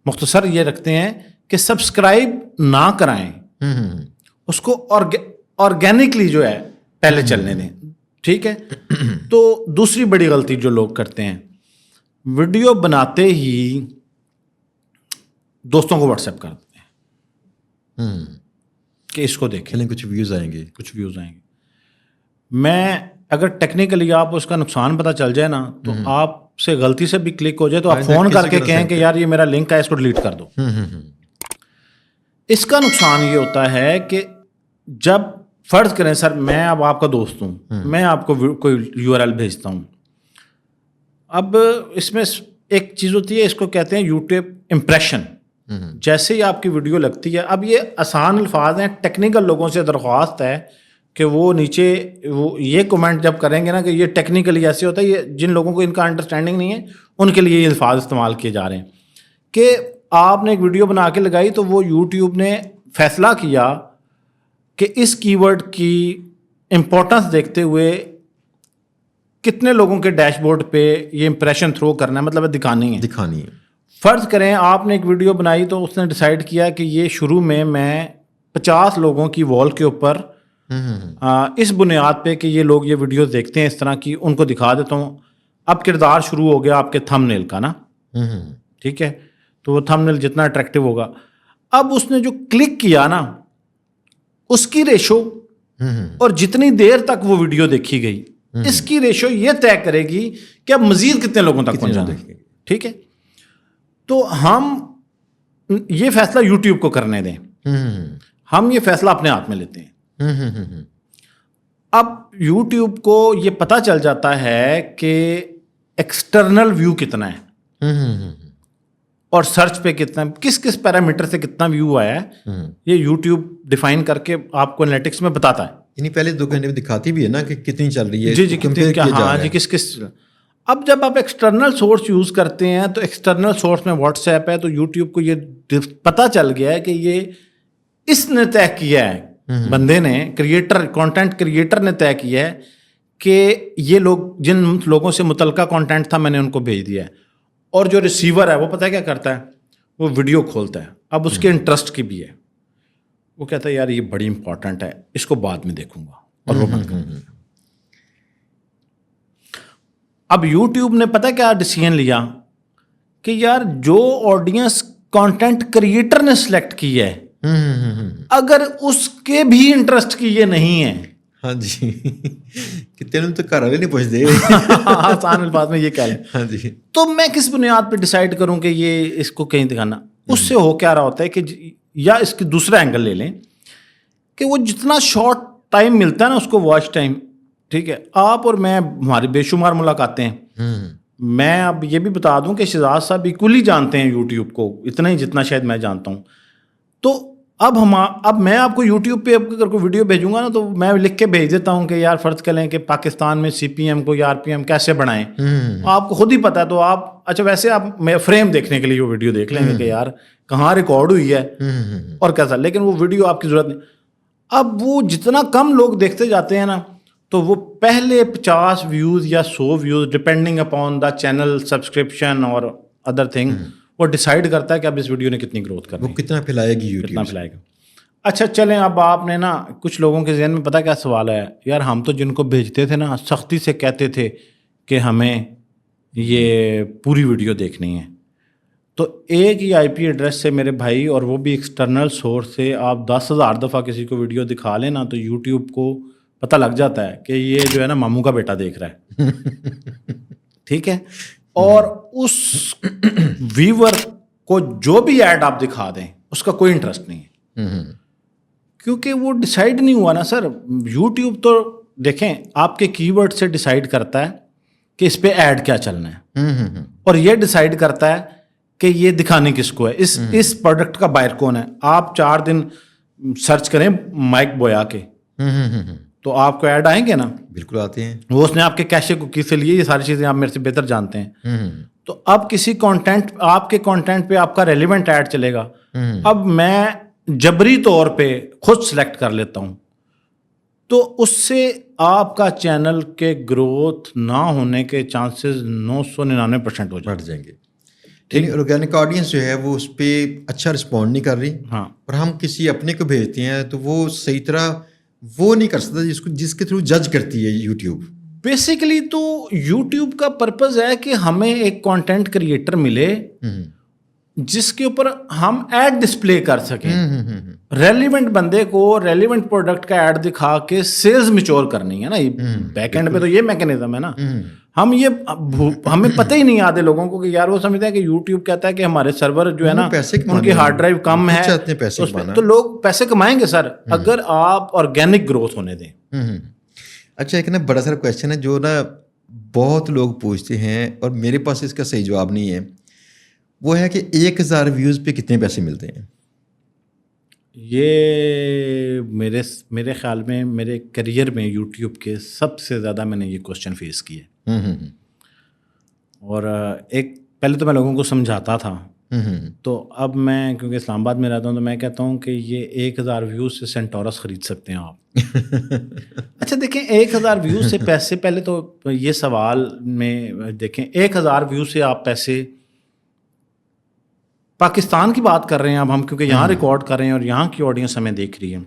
مختصر یہ رکھتے ہیں کہ سبسکرائب نہ کرائیں, اس کو آرگینکلی جو ہے پہلے چلنے دیں. ٹھیک ہے, تو دوسری بڑی غلطی جو لوگ کرتے ہیں, ویڈیو بناتے ہی دوستوں کو واٹس ایپ کر دیتے ہیں کہ اس کو دیکھیں کچھ ویوز آئیں گے. میں اگر ٹیکنیکلی آپ اس کا نقصان پتہ چل جائے نا تو آپ سے غلطی سے بھی کلک ہو جائے تو آپ فون کر کے کہیں کہ یار یہ میرا لنک ہے اس کو ڈیلیٹ کر دو. اس کا نقصان یہ ہوتا ہے کہ جب فرض کریں سر میں اب آپ کا دوست ہوں, میں آپ کو کوئی URL بھیجتا ہوں. اب اس میں ایک چیز ہوتی ہے, اس کو کہتے ہیں یوٹیوب امپریشن. جیسے ہی آپ کی ویڈیو لگتی ہے, اب یہ آسان الفاظ ہیں, ٹیکنیکل لوگوں سے درخواست ہے کہ وہ نیچے وہ یہ کمنٹ جب کریں گے نا کہ یہ ٹیکنیکلی ایسے ہوتا ہے, یہ جن لوگوں کو ان کا انڈرسٹینڈنگ نہیں ہے ان کے لیے یہ الفاظ استعمال کیے جا رہے ہیں کہ آپ نے ایک ویڈیو بنا کے لگائی تو وہ یوٹیوب نے فیصلہ کیا کہ اس کی ورڈ کی امپورٹنس دیکھتے ہوئے کتنے لوگوں کے ڈیش بورڈ پہ یہ امپریشن تھرو کرنا ہے, مطلب دکھانی ہے. فرض کریں آپ نے ایک ویڈیو بنائی تو اس نے ڈیسائیڈ کیا کہ یہ شروع میں 50 لوگوں کی وال کے اوپر اس بنیاد پہ کہ یہ لوگ یہ ویڈیو دیکھتے ہیں اس طرح کی, ان کو دکھا دیتا ہوں. اب کردار شروع ہو گیا آپ کے تھم نیل کا نا, ٹھیک ہے, تو وہ تھم نیل جتنا اٹریکٹیو ہوگا. اب اس نے جو کلک کیا نا اس کی ریشو اور جتنی دیر تک وہ ویڈیو دیکھی گئی اس کی ریشو یہ طے کرے گی کہ اب مزید کتنے لوگوں تک پہنچانا ہے. ٹھیک ہے, تو ہم یہ فیصلہ یوٹیوب کو کرنے دیں, ہم یہ فیصلہ اپنے ہاتھ میں لیتے ہیں. اب یوٹیوب کو یہ پتا چل جاتا ہے کہ ایکسٹرنل ویو کتنا ہے اور سرچ پہ کتنا, کس کس پیرامیٹر سے کتنا ویو آیا ہے, یہ یوٹیوب ڈیفائن کر کے آپ کو انالیٹکس میں بتاتا ہے. یعنی پہلے 2 گھنٹے میں دکھاتی بھی ہے نا کہ کتنی چل رہی ہے. جی ہاں جی کس. اب جب آپ ایکسٹرنل سورس یوز کرتے ہیں تو ایکسٹرنل سورس میں واٹس ایپ ہے, تو یوٹیوب کو یہ پتہ چل گیا ہے کہ یہ اس نے طے کیا ہے, بندے نے, کریٹر, کانٹینٹ کریٹر نے طے کیا ہے کہ یہ لوگ, جن لوگوں سے متعلقہ کانٹینٹ تھا میں نے ان کو بھیج دیا ہے. اور جو ریسیور ہے وہ پتہ ہے کیا کرتا ہے, وہ ویڈیو کھولتا ہے. اب اس کے انٹرسٹ کی بھی ہے, وہ کہتا ہے یار یہ بڑی امپورٹنٹ ہے, اس کو بعد میں دیکھوں گا, اور وہ بند کر دیتا ہے. اب یوٹیوب نے پتہ کیا ڈیسیژن لیا کہ یار جو آڈینس کانٹینٹ کریٹر نے سلیکٹ کی ہے اگر اس کے بھی انٹرسٹ کی یہ نہیں ہے, ہاں جی کہ تینوں تو گھر والے نہیں پوچھتے, آسان الفاظ میں یہ کہہ لیں, ہاں جی, تو میں کس بنیاد پہ ڈیسائیڈ کروں کہ یہ اس کو کہیں دکھانا. اس سے ہو کیا رہا ہوتا ہے کہ یا اس کی دوسرا اینگل لے لیں کہ وہ جتنا شارٹ ٹائم ملتا ہے نا اس کو واچ ٹائم, ٹھیک ہے, آپ اور میں ہماری بے شمار ملاقاتیں ہیں. میں اب یہ بھی بتا دوں کہ شہزاد صاحب ایکولی جانتے ہیں یوٹیوب کو, اتنا ہی جتنا شاید میں جانتا ہوں. تو اب میں آپ کو یوٹیوب پہ اگر کوئی ویڈیو بھیجوں گا نا تو میں لکھ کے بھیج دیتا ہوں کہ یار فرض کر لیں کہ پاکستان میں سی پی ایم کو یا آر پی ایم کیسے بنائیں, آپ کو خود ہی پتا ہے. تو آپ اچھا ویسے آپ فریم دیکھنے کے لیے وہ ویڈیو دیکھ لیں گے کہ یار کہاں ریکارڈ ہوئی ہے اور کیسا, لیکن وہ ویڈیو آپ کی ضرورت نہیں. اب وہ جتنا کم لوگ دیکھتے جاتے ہیں نا تو وہ پہلے 50 ویوز یا 100 views depending upon the channel subscription اور ادر تھنگ وہ ڈیسائیڈ کرتا ہے کہ اب اس ویڈیو نے کتنی گروتھ کرنی ہے, وہ کتنا پھیلائے گی یوٹیوب, کتنا پھیلائے گا. اچھا چلیں, اب آپ نے نا کچھ لوگوں کے ذہن میں پتہ کیا سوال ہے, یار ہم تو جن کو بھیجتے تھے نا سختی سے کہتے تھے کہ ہمیں یہ پوری ویڈیو دیکھنی ہے, تو ایک ہی آئی پی ایڈریس سے میرے بھائی, اور وہ بھی ایکسٹرنل سورس سے, آپ 10,000 دفعہ کسی کو ویڈیو دکھا لیں نا تو یوٹیوب کو پتہ لگ جاتا ہے کہ یہ جو ہے نا ماموں کا بیٹا دیکھ رہا ہے, ٹھیک ہے. اور اس ویور کو جو بھی ایڈ آپ دکھا دیں اس کا کوئی انٹرسٹ نہیں ہے, کیونکہ وہ ڈیسائیڈ نہیں ہوا نا سر. یوٹیوب تو دیکھیں آپ کے کی ورڈ سے ڈیسائیڈ کرتا ہے کہ اس پہ ایڈ کیا چلنا ہے, اور یہ ڈیسائیڈ کرتا ہے کہ یہ دکھانے کس کو ہے, اس پروڈکٹ کا بائر کون ہے. آپ 4 دن سرچ کریں مائک بویا کے تو آپ کو ایڈ آئیں گے نا, بالکل آتے ہیں, وہ اس نے آپ کے کیشے کوکی سے لیے, یہ ساری چیزیں آپ میرے سے بہتر جانتے ہیں. تو اب کسی کانٹینٹ, آپ کے کانٹینٹ پہ آپ کا ریلیونٹ ایڈ چلے گا. اب میں جبری طور پہ خود سلیکٹ کر لیتا ہوں تو اس سے آپ کا چینل کے گروتھ نہ ہونے کے چانسز 999% ہو جائیں گے. ٹھیک, آرگینک آڈینس جو ہے وہ اس پہ اچھا رسپونڈ نہیں کر رہی, ہاں, اور ہم کسی اپنے کو بھیجتے ہیں تو وہ صحیح طرح وہ نہیں کر سکتا جس کے تھرو جج کرتی ہے یوٹیوب. بیسیکلی تو یوٹیوب کا پرپز ہے کہ ہمیں ایک کانٹینٹ کریٹر ملے جس کے اوپر ہم ایڈ ڈسپلے کر سکیں, ریلیونٹ بندے کو ریلیونٹ پروڈکٹ کا ایڈ دکھا کے سیلز میچور کرنی ہے نا. بیک اینڈ پہ تو یہ میکینزم ہے نا. ہمیں پتہ ہی نہیں آتے لوگوں کو کہ یار وہ سمجھتے ہیں کہ یوٹیوب کہتا ہے کہ ہمارے سرور جو ہے نا ان کی ہارڈ ڈرائیو کم ہے تو لوگ پیسے کمائیں گے سر اگر آپ آرگینک گروتھ ہونے دیں. اچھا, ایک نا بڑا سارا کویشچن ہے جو نا بہت لوگ پوچھتے ہیں اور میرے پاس اس کا صحیح جواب نہیں ہے, وہ ہے کہ 1000 ویوز پہ کتنے پیسے ملتے ہیں؟ یہ میرے خیال میں میرے کریئر میں یوٹیوب کے سب سے زیادہ میں نے یہ کوشچن فیس کیے. اور پہلے تو میں لوگوں کو سمجھاتا تھا, تو اب میں کیونکہ اسلام آباد میں رہتا ہوں تو میں کہتا ہوں کہ یہ 1000 ویوز سے سینٹورس خرید سکتے ہیں آپ. اچھا دیکھیں 1000 ویوز سے پیسے, پہلے تو یہ سوال میں دیکھیں 1000 ویوز سے آپ پیسے, پاکستان کی بات کر رہے ہیں اب ہم کیونکہ یہاں ریکارڈ کر رہے ہیں اور یہاں کی آڈینس ہمیں دیکھ رہی ہے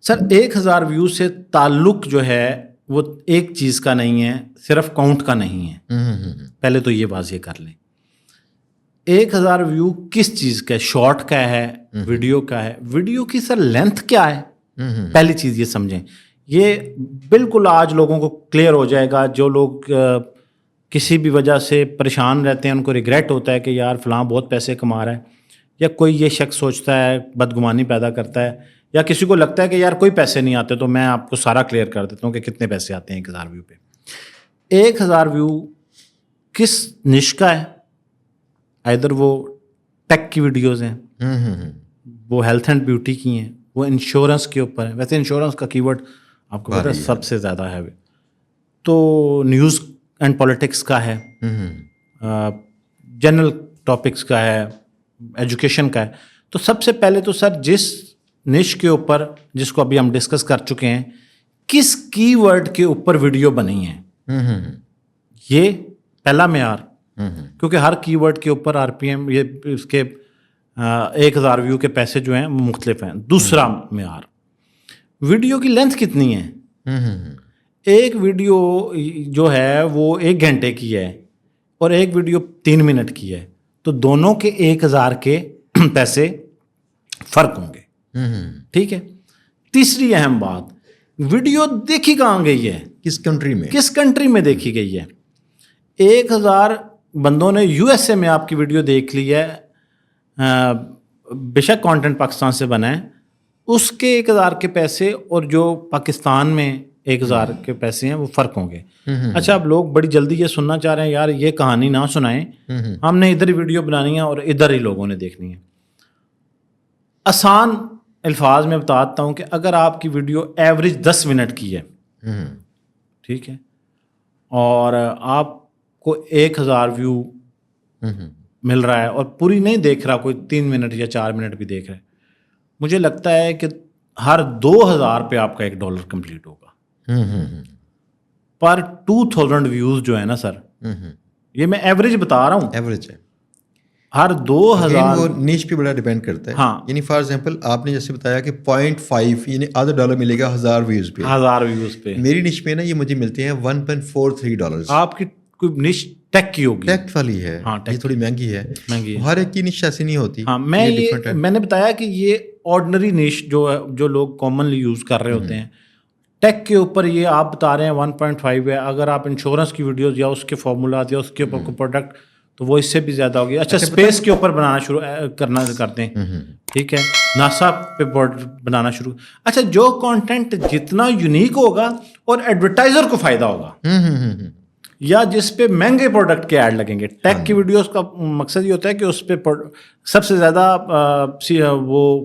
سر. 1000 ویوز سے تعلق جو ہے وہ ایک چیز کا نہیں ہے, صرف کاؤنٹ کا نہیں ہے, پہلے تو یہ واضح کر لیں. 1000 ویو کس چیز کا ہے؟ شارٹ کا ہے، ویڈیو کا ہے؟ ویڈیو کی سر لینتھ کیا ہے؟ پہلی چیز یہ سمجھیں. یہ بالکل آج لوگوں کو کلیئر ہو جائے گا. جو لوگ کسی بھی وجہ سے پریشان رہتے ہیں، ان کو ریگریٹ ہوتا ہے کہ یار فلاں بہت پیسے کما رہا ہے، یا کوئی یہ شخص سوچتا ہے، بدگمانی پیدا کرتا ہے، یا کسی کو لگتا ہے کہ یار کوئی پیسے نہیں آتے، تو میں آپ کو سارا کلیئر کر دیتا ہوں کہ کتنے پیسے آتے ہیں 1000 ویو پہ. 1000 ویو کس نش کا ہے؟ ادھر وہ ٹیک کی ویڈیوز ہیں، وہ ہیلتھ اینڈ بیوٹی کی ہیں، وہ انشورنس کے اوپر ہے. ویسے انشورنس کا کی ورڈ آپ کو پتہ ہے سب سے زیادہ ہے. تو نیوز اینڈ پولیٹکس کا ہے، جنرل ٹاپکس کا ہے، ایجوکیشن کا ہے. تو سب سے پہلے تو سر جس نش کے اوپر، جس کو ابھی ہم ڈسکس کر چکے ہیں، کس کی ورڈ کے اوپر ویڈیو بنی ہے، یہ پہلا معیار. کیونکہ ہر کی ورڈ کے اوپر RPM، یہ اس کے 1000 ویو کے پیسے جو ہیں مختلف ہیں. دوسرا معیار ویڈیو کی لینتھ کتنی ہے. ایک ویڈیو جو ہے وہ 1 گھنٹے کی ہے اور ایک ویڈیو 3 منٹ کی ہے، تو دونوں کے 1000 کے پیسے فرق ہوں گے. ٹھیک ہے. تیسری اہم بات، ویڈیو دیکھی کہاں گئی ہے، کس کنٹری میں، کس کنٹری میں دیکھی گئی ہے. 1000 بندوں نے USA میں آپ کی ویڈیو دیکھ لی ہے، بے شک کانٹینٹ پاکستان سے بنا ہے، اس کے 1000 کے پیسے اور جو پاکستان میں 1000 کے پیسے ہیں وہ فرق ہوں گے. اچھا، اب لوگ بڑی جلدی یہ سننا چاہ رہے ہیں یار یہ کہانی نہ سنائیں، ہم نے ادھر ہی ویڈیو بنانی ہے اور ادھر ہی لوگوں نے دیکھنی ہے. آسان الفاظ میں بتاتا ہوں کہ اگر آپ کی ویڈیو ایوریج 10 منٹ کی ہے، ٹھیک ہے، اور آپ کو 1000 ویو مل رہا ہے اور پوری نہیں دیکھ رہا، کوئی 3 منٹ یا 4 منٹ بھی دیکھ رہا ہے، مجھے لگتا ہے کہ ہر 2000 پہ آپ کا $1 کمپلیٹ ہوگا. پر 2000 ویوز جو ہے نا سر، یہ میں ایوریج بتا رہا ہوں، ایوریج ہے. ہر 2000 وہ نیچ پہ بڑا ڈیپینڈ کرتا ہے. ہاں، یعنی فار ایگزامپل آپ نے جیسے بتایا کہ 0.5 یعنی $0.5 ملے گا 1000 ویوز پہ. 1000 ویوز پہ میری نیچ پہ نا یہ مجھے ملتے ہیں $1.43. آپ کی کوئی نش ٹیک کی ہوگی، ٹیک والی ہے، یہ تھوڑی مہنگی ہے. ہر ایک کی نش ایسی نہیں ہوتی. ہاں، میں نے بتایا کہ یہ آرڈنری نش جو لوگ کامنلی یوز کر رہے ہوتے ہیں، ٹیک کے اوپر یہ آپ بتا رہے ہیں 1.5 ہے. اگر آپ انشورنس کی ویڈیوز یا اس کے فارمولات یا اس کے اوپر کوئی پروڈکٹ، تو وہ اس سے بھی زیادہ ہوگی. اچھا، اسپیس کے اوپر بنانا شروع کرتے ہیں، ٹھیک ہے، ناسا پہ بنانا شروع. اچھا، جو کانٹینٹ جتنا یونیک ہوگا اور ایڈورٹائزر کو فائدہ ہوگا، یا جس پہ مہنگے پروڈکٹ کے ایڈ لگیں گے. ٹیک کی ویڈیوز کا مقصد یہ ہوتا ہے کہ اس پہ سب سے زیادہ وہ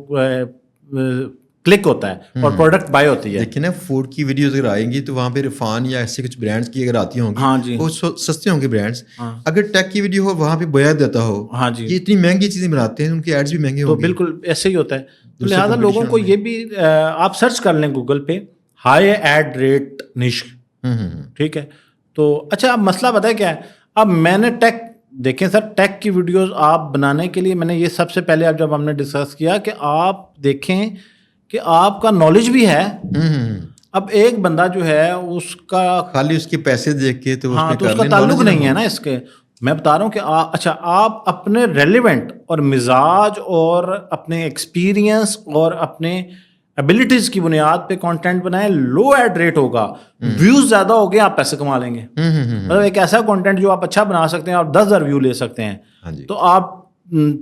کلک ہوتا ہے اور پروڈکٹ بائی ہوتی ہے. لیکن نا فوڈ کی ویڈیوز اگر آئیں گی تو وہاں پہ عرفان یا ایسے کچھ برانڈس کی اگر آتی ہوں گی، وہ سستے ہوں گے برانڈس. اگر ٹیک کی ویڈیو ہو وہاں پہ بیعت دیتا ہو، یہ اتنی مہنگی چیزیں بناتے ہیں، ان کے ایڈز بھی مہنگے ہوں گے. تو بالکل ایسے ہی ہوتا ہے. لہٰذا لوگوں کو یہ بھی آپ سرچ کر لیں گوگل پہ، ہائی ایڈ ریٹ نش، ٹھیک ہے. تو اچھا، اب مسئلہ پتہ ہے کیا ہے. اب میں نے ٹیک دیکھیں سر، ٹیک کی ویڈیوز آپ بنانے کے لیے میں نے یہ سب سے پہلے اب جب ہم نے ڈسکس کیا کہ آپ دیکھیں کہ آپ کا نالج بھی ہے. اب ایک بندہ جو ہے اس کا خالی اس کے پیسے دیکھ کے تو ہاں، تو اس کا تعلق نہیں ہے نا اس کے. میں بتا رہا ہوں کہ اچھا، آپ اپنے ریلیونٹ اور مزاج اور اپنے ایکسپیرینس اور اپنے ایبلٹیز کی بنیاد پہ کانٹینٹ بنائیں. لو ایڈ ریٹ ہوگا، ویوز زیادہ ہو گئے، آپ پیسے کما لیں گے. مطلب ایک ایسا کانٹینٹ جو آپ اچھا بنا سکتے ہیں اور 10,000 ویو لے سکتے ہیں. تو آپ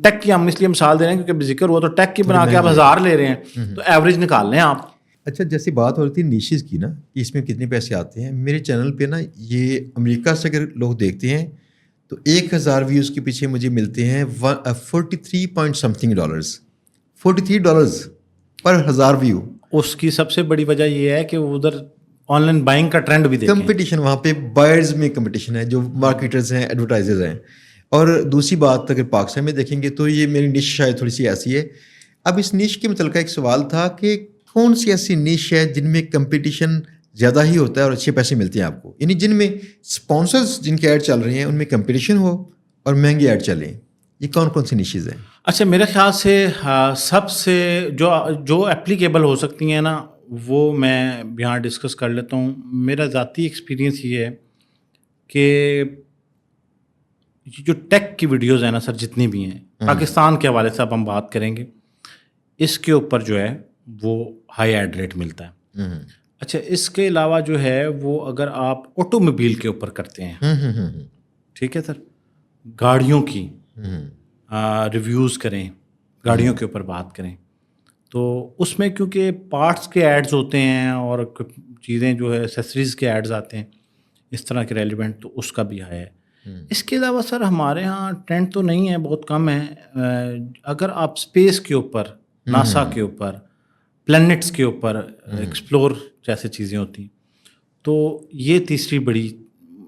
ٹیک کی ہم اس لیے مثال دے رہے ہیں کیونکہ ذکر ہوا، تو ٹیک کی بنا کے آپ 1000 لے رہے ہیں، تو ایوریج نکال لیں آپ. اچھا، جیسی بات ہو رہی تھی نیشز کی نا، کہ اس میں کتنے پیسے آتے ہیں. میرے چینل پہ نا یہ امریکہ سے اگر لوگ دیکھتے ہیں تو 1000 ویوز کے پیچھے مجھے ملتے ہیں $43 $43 پر 1000 ویو. اس کی سب سے بڑی وجہ یہ ہے کہ ادھر آن لائن بائنگ کا ٹرینڈ بھی دیکھیں. کمپٹیشن وہاں پہ بائرز میں کمپٹیشن ہے، جو مارکیٹرز ہیں، ایڈورٹائزرز ہیں. اور دوسری بات اگر پاکستان میں دیکھیں گے تو یہ میری نش شاید تھوڑی سی ایسی ہے. اب اس نش کے متعلقہ ایک سوال تھا کہ کون سی ایسی نش ہے جن میں کمپٹیشن زیادہ ہی ہوتا ہے اور اچھے پیسے ملتے ہیں آپ کو، یعنی جن میں اسپانسرز جن کے ایڈ چل رہے ہیں ان میں کمپٹیشن ہو اور مہنگے ایڈ چلیں. یہ کون کون سی نیشز ہیں؟ اچھا، میرے خیال سے سب سے جو اپلیکیبل ہو سکتی ہیں نا، وہ میں یہاں ڈسکس کر لیتا ہوں. میرا ذاتی ایکسپیرینس یہ ہے کہ جو ٹیک کی ویڈیوز ہیں نا سر جتنی بھی ہیں پاکستان کے حوالے سے اب ہم بات کریں گے، اس کے اوپر جو ہے وہ ہائی ایڈ ریٹ ملتا ہے. اچھا اس کے علاوہ جو ہے وہ اگر آپ آٹو موبائل کے اوپر کرتے ہیں، ٹھیک ہے سر، گاڑیوں کی ریویوز کریں، گاڑیوں کے اوپر بات کریں، تو اس میں کیونکہ پارٹس کے ایڈز ہوتے ہیں اور چیزیں جو ہے ایسیسریز کے ایڈز آتے ہیں اس طرح کے ریلیونٹ، تو اس کا بھی ہے. اس کے علاوہ سر ہمارے ہاں ٹرینڈ تو نہیں ہے، بہت کم ہے. اگر آپ اسپیس کے اوپر، ناسا کے اوپر، پلینٹس کے اوپر ایکسپلور جیسے چیزیں ہوتی ہیں، تو یہ تیسری بڑی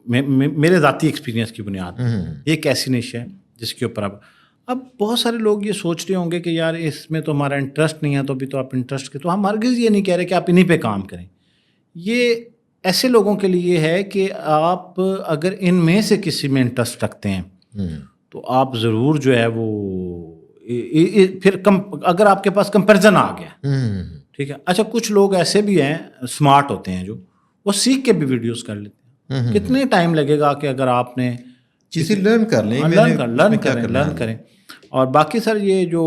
میرے ذاتی ایکسپیرینس کی بنیاد یہ ایک ایسی نش ہے جس کے اوپر اب بہت سارے لوگ یہ سوچ رہے ہوں گے کہ یار اس میں تو ہمارا انٹرسٹ نہیں ہے، تو ابھی تو آپ انٹرسٹ کے، تو ہم ہرگز یہ نہیں کہہ رہے کہ آپ انہیں پہ کام کریں. یہ ایسے لوگوں کے لیے ہے کہ آپ اگر ان میں سے کسی میں انٹرسٹ رکھتے ہیں تو آپ ضرور جو ہے وہ پھر اگر آپ کے پاس کمپیریزن آ گیا، ٹھیک ہے. اچھا کچھ لوگ ایسے بھی ہیں اسمارٹ ہوتے ہیں جو وہ سیکھ کے بھی ویڈیوز کر لیتے ہیں. کتنے ٹائم لگے گا کہ اگر آپ نے چیزیں لرن کر لیں، لرن کریں. اور باقی سر یہ جو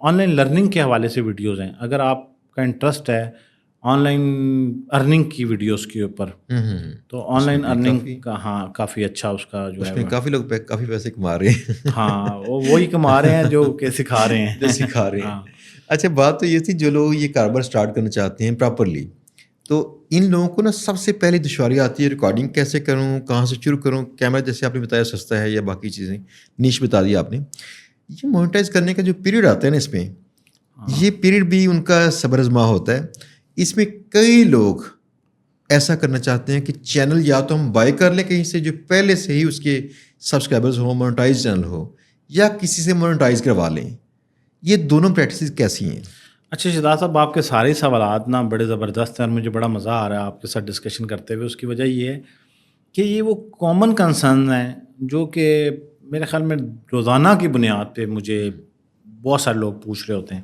آن لائن لرننگ کے حوالے سے ویڈیوز ہیں، اگر آپ کا انٹرسٹ ہے آن لائن ارننگ کی ویڈیوز کے اوپر، تو آن لائن ارننگ کا ہاں کافی اچھا اس کا جو ہے کافی لوگ کافی پیسے کما رہے ہیں. ہاں وہی کما رہے ہیں جو کہ سکھا رہے ہیں. اچھا بات تو یہ تھی جو لوگ یہ کاروبار اسٹارٹ کرنا چاہتے ہیں پراپرلی، تو ان لوگوں کو نا سب سے پہلی دشواری آتی ہے ریکارڈنگ کیسے کروں، کہاں سے شروع کروں. کیمرہ جیسے آپ نے بتایا سستا ہے یا باقی چیزیں نیش بتا دی آپ نے. یہ مونیٹائز کرنے کا جو پیریڈ آتا ہے نا اس میں، یہ پیریڈ بھی ان کا صبر آزما ہوتا ہے. اس میں کئی لوگ ایسا کرنا چاہتے ہیں کہ چینل یا تو ہم بائی کر لیں کہیں سے جو پہلے سے ہی اس کے سبسکرائبرز ہوں، مونیٹائز چینل ہو، یا کسی سے مونیٹائز کروا لیں. یہ دونوں پریکٹسز کیسی ہیں؟ اچھا شہزاد صاحب آپ کے سارے سوالات نا بڑے زبردست ہیں اور مجھے بڑا مزہ آ رہا ہے آپ کے ساتھ ڈسکشن کرتے ہوئے. اس کی وجہ یہ ہے کہ یہ وہ کامن کنسرن ہیں جو کہ میرے خیال میں روزانہ کی بنیاد پہ مجھے بہت سارے لوگ پوچھ رہے ہوتے ہیں.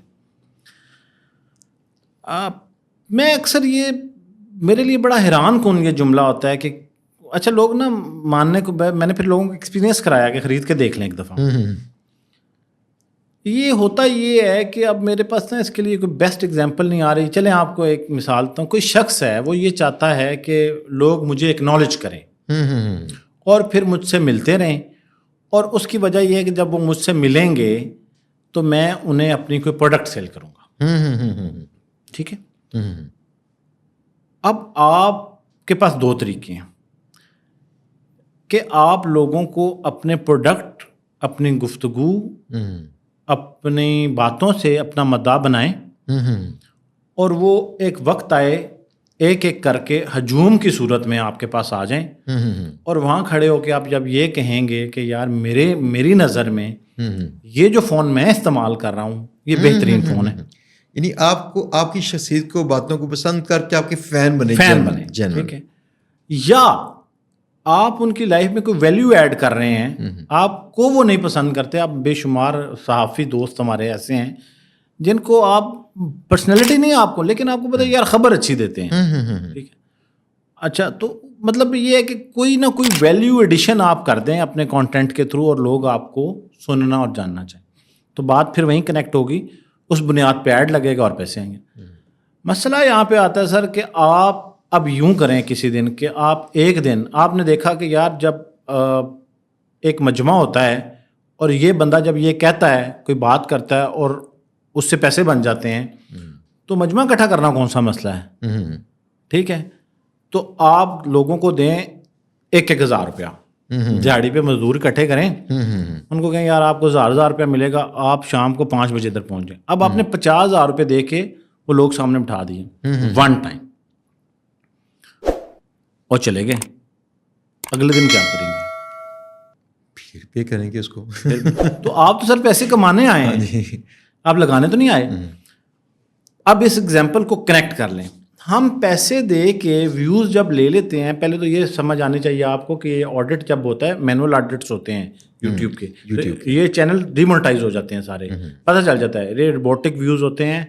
میں اکثر یہ میرے لیے بڑا حیران کن یہ جملہ ہوتا ہے کہ اچھا لوگ نا ماننے کو، میں نے پھر لوگوں کو ایکسپیرینس کرایا کہ خرید کے دیکھ لیں ایک دفعہ. یہ ہوتا یہ ہے کہ اب میرے پاس نا اس کے لیے کوئی بیسٹ ایگزامپل نہیں آ رہی. چلیں آپ کو ایک مثال دوں. کوئی شخص ہے وہ یہ چاہتا ہے کہ لوگ مجھے ایکنالج کریں اور پھر مجھ سے ملتے رہیں، اور اس کی وجہ یہ ہے کہ جب وہ مجھ سے ملیں گے تو میں انہیں اپنی کوئی پروڈکٹ سیل کروں گا. ٹھیک ہے. اب آپ کے پاس دو طریقے ہیں کہ آپ لوگوں کو اپنے پروڈکٹ، اپنی گفتگو، اپنی باتوں سے اپنا مدعا بنائیں، اور وہ ایک وقت آئے ایک ایک کر کے ہجوم کی صورت میں آپ کے پاس آ جائیں، اور وہاں کھڑے ہو کے آپ جب یہ کہیں گے کہ یار میری نظر میں یہ جو فون میں استعمال کر رہا ہوں یہ بہترین فون ہے. یعنی آپ کو آپ کی شخصیت کو، باتوں کو پسند کر کے آپ کے فین بنے. ٹھیک ہے. یا آپ ان کی لائف میں کوئی ویلیو ایڈ کر رہے ہیں، آپ کو وہ نہیں پسند کرتے. آپ بے شمار صحافی دوست ہمارے ایسے ہیں جن کو آپ پرسنالٹی نہیں آپ کو، لیکن آپ کو پتہ ہے یار خبر اچھی دیتے ہیں. ٹھیک ہے. اچھا تو مطلب یہ ہے کہ کوئی نہ کوئی ویلیو ایڈیشن آپ کر دیں اپنے کانٹینٹ کے تھرو، اور لوگ آپ کو سننا اور جاننا چاہیں، تو بات پھر وہیں کنیکٹ ہوگی، اس بنیاد پہ ایڈ لگے گا اور پیسے آئیں گے. مسئلہ یہاں پہ آتا ہے سر کہ آپ اب یوں کریں کسی دن کہ آپ ایک دن آپ نے دیکھا کہ یار جب ایک مجمع ہوتا ہے اور یہ بندہ جب یہ کہتا ہے، کوئی بات کرتا ہے اور اس سے پیسے بن جاتے ہیں، تو مجمع اکٹھا کرنا کون سا مسئلہ ہے. ٹھیک ہے. تو آپ لوگوں کو دیں 1,000 روپیہ، دیہڑی پہ مزدور اکٹھے کریں، ان کو کہیں یار آپ کو 1,000 روپیہ ملے گا، آپ شام کو 5 بجے ادھر پہنچ جائیں. اب آپ نے 50,000 روپے دے کے وہ لوگ سامنے بٹھا دیے ون ٹائم، اور چلے گئے. اگلے دن کیا کریں گے؟ پھر پے کریں گے اس کو. تو آپ تو سر پیسے کمانے آئے ہیں، آپ لگانے تو نہیں آئے. اب اس ایگزامپل کو کنیکٹ کر لیں. ہم پیسے دے کے ویوز جب لے لیتے ہیں، پہلے تو یہ سمجھ آنی چاہیے آپ کو کہ یہ آڈٹ جب ہوتا ہے، مینول آڈٹس ہوتے ہیں یوٹیوب کے، یہ چینل ڈی مونیٹائز ہو جاتے ہیں سارے، پتہ چل جاتا ہے. یہ روبوٹک ویوز ہوتے ہیں،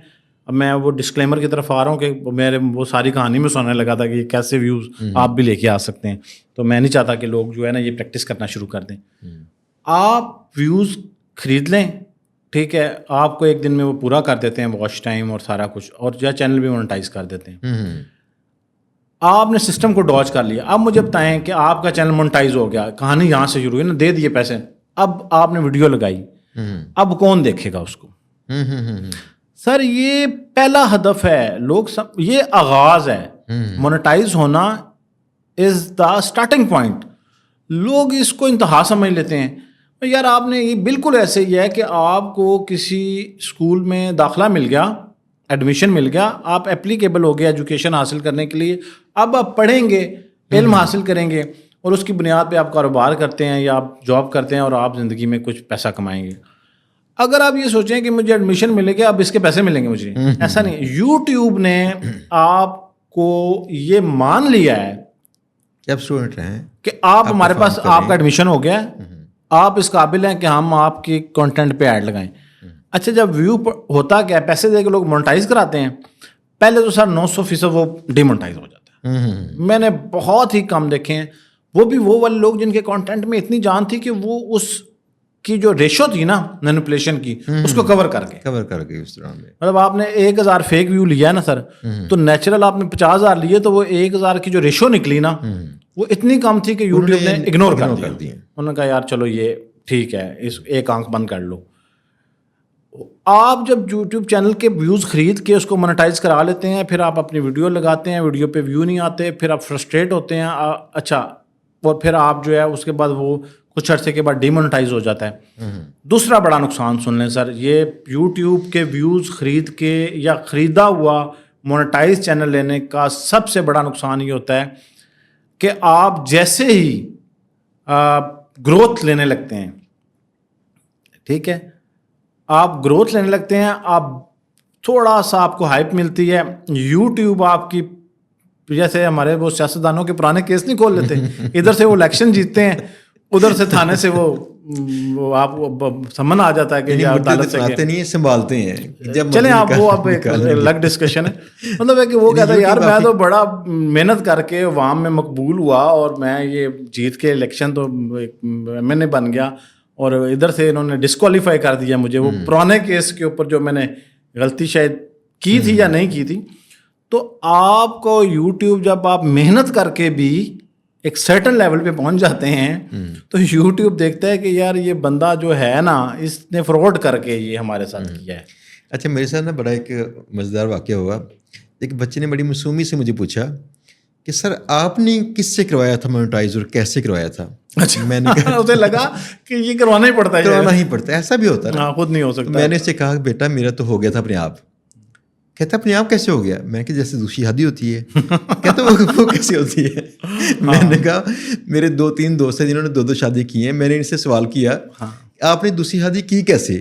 اب میں وہ ڈسکلیمر کی طرف آ رہا ہوں کہ میرے وہ ساری کہانی میں سننے لگا تھا کہ یہ کیسے ویوز آپ بھی لے کے آ سکتے ہیں. تو میں نہیں چاہتا کہ لوگ جو ہے نا یہ پریکٹس کرنا شروع کر دیں. آپ ویوز خرید لیں, ٹھیک ہے, آپ کو ایک دن میں وہ پورا کر دیتے ہیں واچ ٹائم اور سارا کچھ, اور جو چینل بھی مونیٹائز کر دیتے ہیں. آپ نے سسٹم کو ڈاج کر لیا. اب مجھے بتائیں کہ آپ کا چینل مونیٹائز ہو گیا, کہانی یہاں سے شروع ہوئی نا, دے دیے پیسے, اب آپ نے ویڈیو لگائی, اب کون دیکھے گا اس کو؟ سر یہ پہلا ہدف ہے, لوگ یہ آغاز ہے. مونیٹائز ہونا از دا اسٹارٹنگ پوائنٹ. لوگ اس کو انتہا سمجھ لیتے ہیں. یار آپ نے یہ بالکل ایسے ہی ہے کہ آپ کو کسی اسکول میں داخلہ مل گیا, ایڈمیشن مل گیا, آپ اپلیکیبل ہو گیا ایجوکیشن حاصل کرنے کے لیے. اب آپ پڑھیں گے, علم حاصل کریں گے, اور اس کی بنیاد پہ آپ کاروبار کرتے ہیں یا آپ جاب کرتے ہیں اور آپ زندگی میں کچھ پیسہ کمائیں گے. اگر آپ یہ سوچیں کہ مجھے ایڈمیشن ملے گا, اب اس کے پیسے ملیں گے مجھے, ایسا نہیں. یوٹیوب نے آپ کو یہ مان لیا ہے کہ آپ اسٹوڈنٹ ہیں, کہ آپ ہمارے پاس, آپ کا ایڈمیشن ہو گیا ہے, آپ اس قابل ہیں کہ ہم آپ کی کنٹینٹ پہ ایڈ لگائیں. اچھا جب ویو ہوتا کیا ہے, پیسے دے کے لوگ مونیٹائز کراتے ہیں. پہلے تو سر 900% وہ ڈی مونیٹائز ہو جاتا ہے. میں نے بہت ہی کم دیکھے ہیں, وہ بھی وہ والے لوگ جن کے کانٹینٹ میں اتنی جان تھی کہ وہ اس کی جو ریشو تھی نا مینیپولیشن کی, اس کو کور کر کے اس طرح میں, مطلب آپ نے 1000 فیک ویو لیا ہے نا سر, تو نیچرل آپ نے 50,000 لیے, تو وہ 1000 کی جو ریشو نکلی نا وہ اتنی کم تھی کہ یوٹیوب نے اگنور کر دیا. انہوں نے کہا یار چلو یہ ٹھیک ہے, اس ایک آنکھ بند کر لو. آپ جب یوٹیوب چینل کے ویوز خرید کے اس کو مونیٹائز کرا لیتے ہیں, پھر آپ اپنی ویڈیو لگاتے ہیں, ویڈیو پہ ویو نہیں آتے, پھر آپ فرسٹریٹ ہوتے ہیں. اچھا, اور پھر آپ جو ہے اس کے بعد وہ کچھ عرصے کے بعد ڈی مونیٹائز ہو جاتا ہے. دوسرا بڑا نقصان سن لیں سر, یہ یوٹیوب کے ویوز خرید کے یا خریدا ہوا مونیٹائز چینل لینے کا سب سے بڑا نقصان یہ ہوتا ہے کہ آپ جیسے ہی گروتھ لینے لگتے ہیں, ٹھیک ہے, آپ گروتھ لینے لگتے ہیں, آپ تھوڑا سا آپ کو ہائپ ملتی ہے, یوٹیوب آپ کی, جیسے ہمارے وہ سیاستدانوں کے پرانے کیس نہیں کھول لیتے, ادھر سے وہ الیکشن جیتتے ہیں, ادھر سے تھانے سے وہ آپ سمن آ جاتا ہے کہ عدالت سے نہیں سنبھالتے ہیں. چلیں آپ وہ اب ایک الگ ڈسکشن ہے. مطلب ہے کہ وہ کہتا ہے یار میں تو بڑا محنت کر کے عوام میں مقبول ہوا اور میں یہ جیت کے الیکشن تو میں نے بن گیا, اور ادھر سے انہوں نے ڈسکوالیفائی کر دیا مجھے وہ پرانے کیس کے اوپر جو میں نے غلطی شاید کی تھی یا نہیں کی تھی. تو آپ کو یوٹیوب جب آپ محنت کر کے بھی ایک سرٹن لیول پہ پہنچ جاتے ہیں تو یوٹیوب دیکھتا ہے کہ یار یہ بندہ جو ہے نا, اس نے فراڈ کر کے یہ ہمارے ساتھ کیا ہے. اچھا میرے ساتھ نا بڑا ایک مزیدار واقعہ ہوا. ایک بچے نے بڑی معصومی سے مجھے پوچھا کہ سر آپ نے کس سے کروایا تھا مونیٹائز اور کیسے کروایا تھا؟ اچھا, میں نے کہا اسے لگا کہ یہ کروانا ہی پڑتا ہے. کروانا ہی پڑتا ہے, ایسا بھی ہوتا ہے, خود نہیں ہو سکتا. میں نے اس سے کہا بیٹا میرا تو ہو گیا تھا اپنے آپ. کہتا اپنے آپ کیسے ہو گیا؟ میں کہ جیسے دوسری شادی ہوتی ہے. کہتا وہ کیسے ہوتی ہے؟ میں نے کہا میرے 2-3 دوست ہیں جنہوں نے 2 شادی کی ہیں. میں نے ان سے سوال کیا آپ نے دوسری شادی کی کیسے؟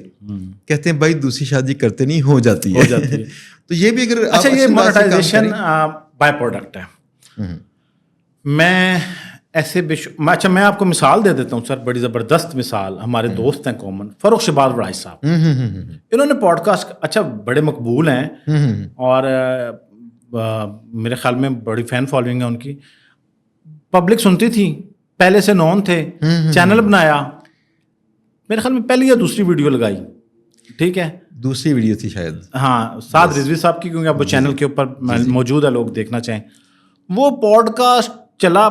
کہتے ہیں بھائی دوسری شادی کرتے نہیں, ہو جاتی ہے. تو یہ بھی اگر اچھا, یہ مونیٹائزیشن بائی پروڈکٹ ہے. میں ایسے اچھا میں آپ کو مثال دے دیتا ہوں سر, بڑی زبردست مثال. ہمارے دوست ہیں کامن, فروخ شہباز وڑائی صاحب, انہوں نے پوڈ کاسٹ, اچھا بڑے مقبول ہیں اور میرے خیال میں بڑی فین فالوئنگ ہے ان کی, پبلک سنتی تھی, پہلے سے نون تھے, چینل بنایا, میرے خیال میں پہلی یا دوسری ویڈیو لگائی, ٹھیک ہے, دوسری ویڈیو تھی شاید, ہاں سعد رضوی صاحب کی, کیونکہ اب وہ چینل کے اوپر موجود ہے, لوگ دیکھنا چاہیں. وہ پوڈ کاسٹ چلا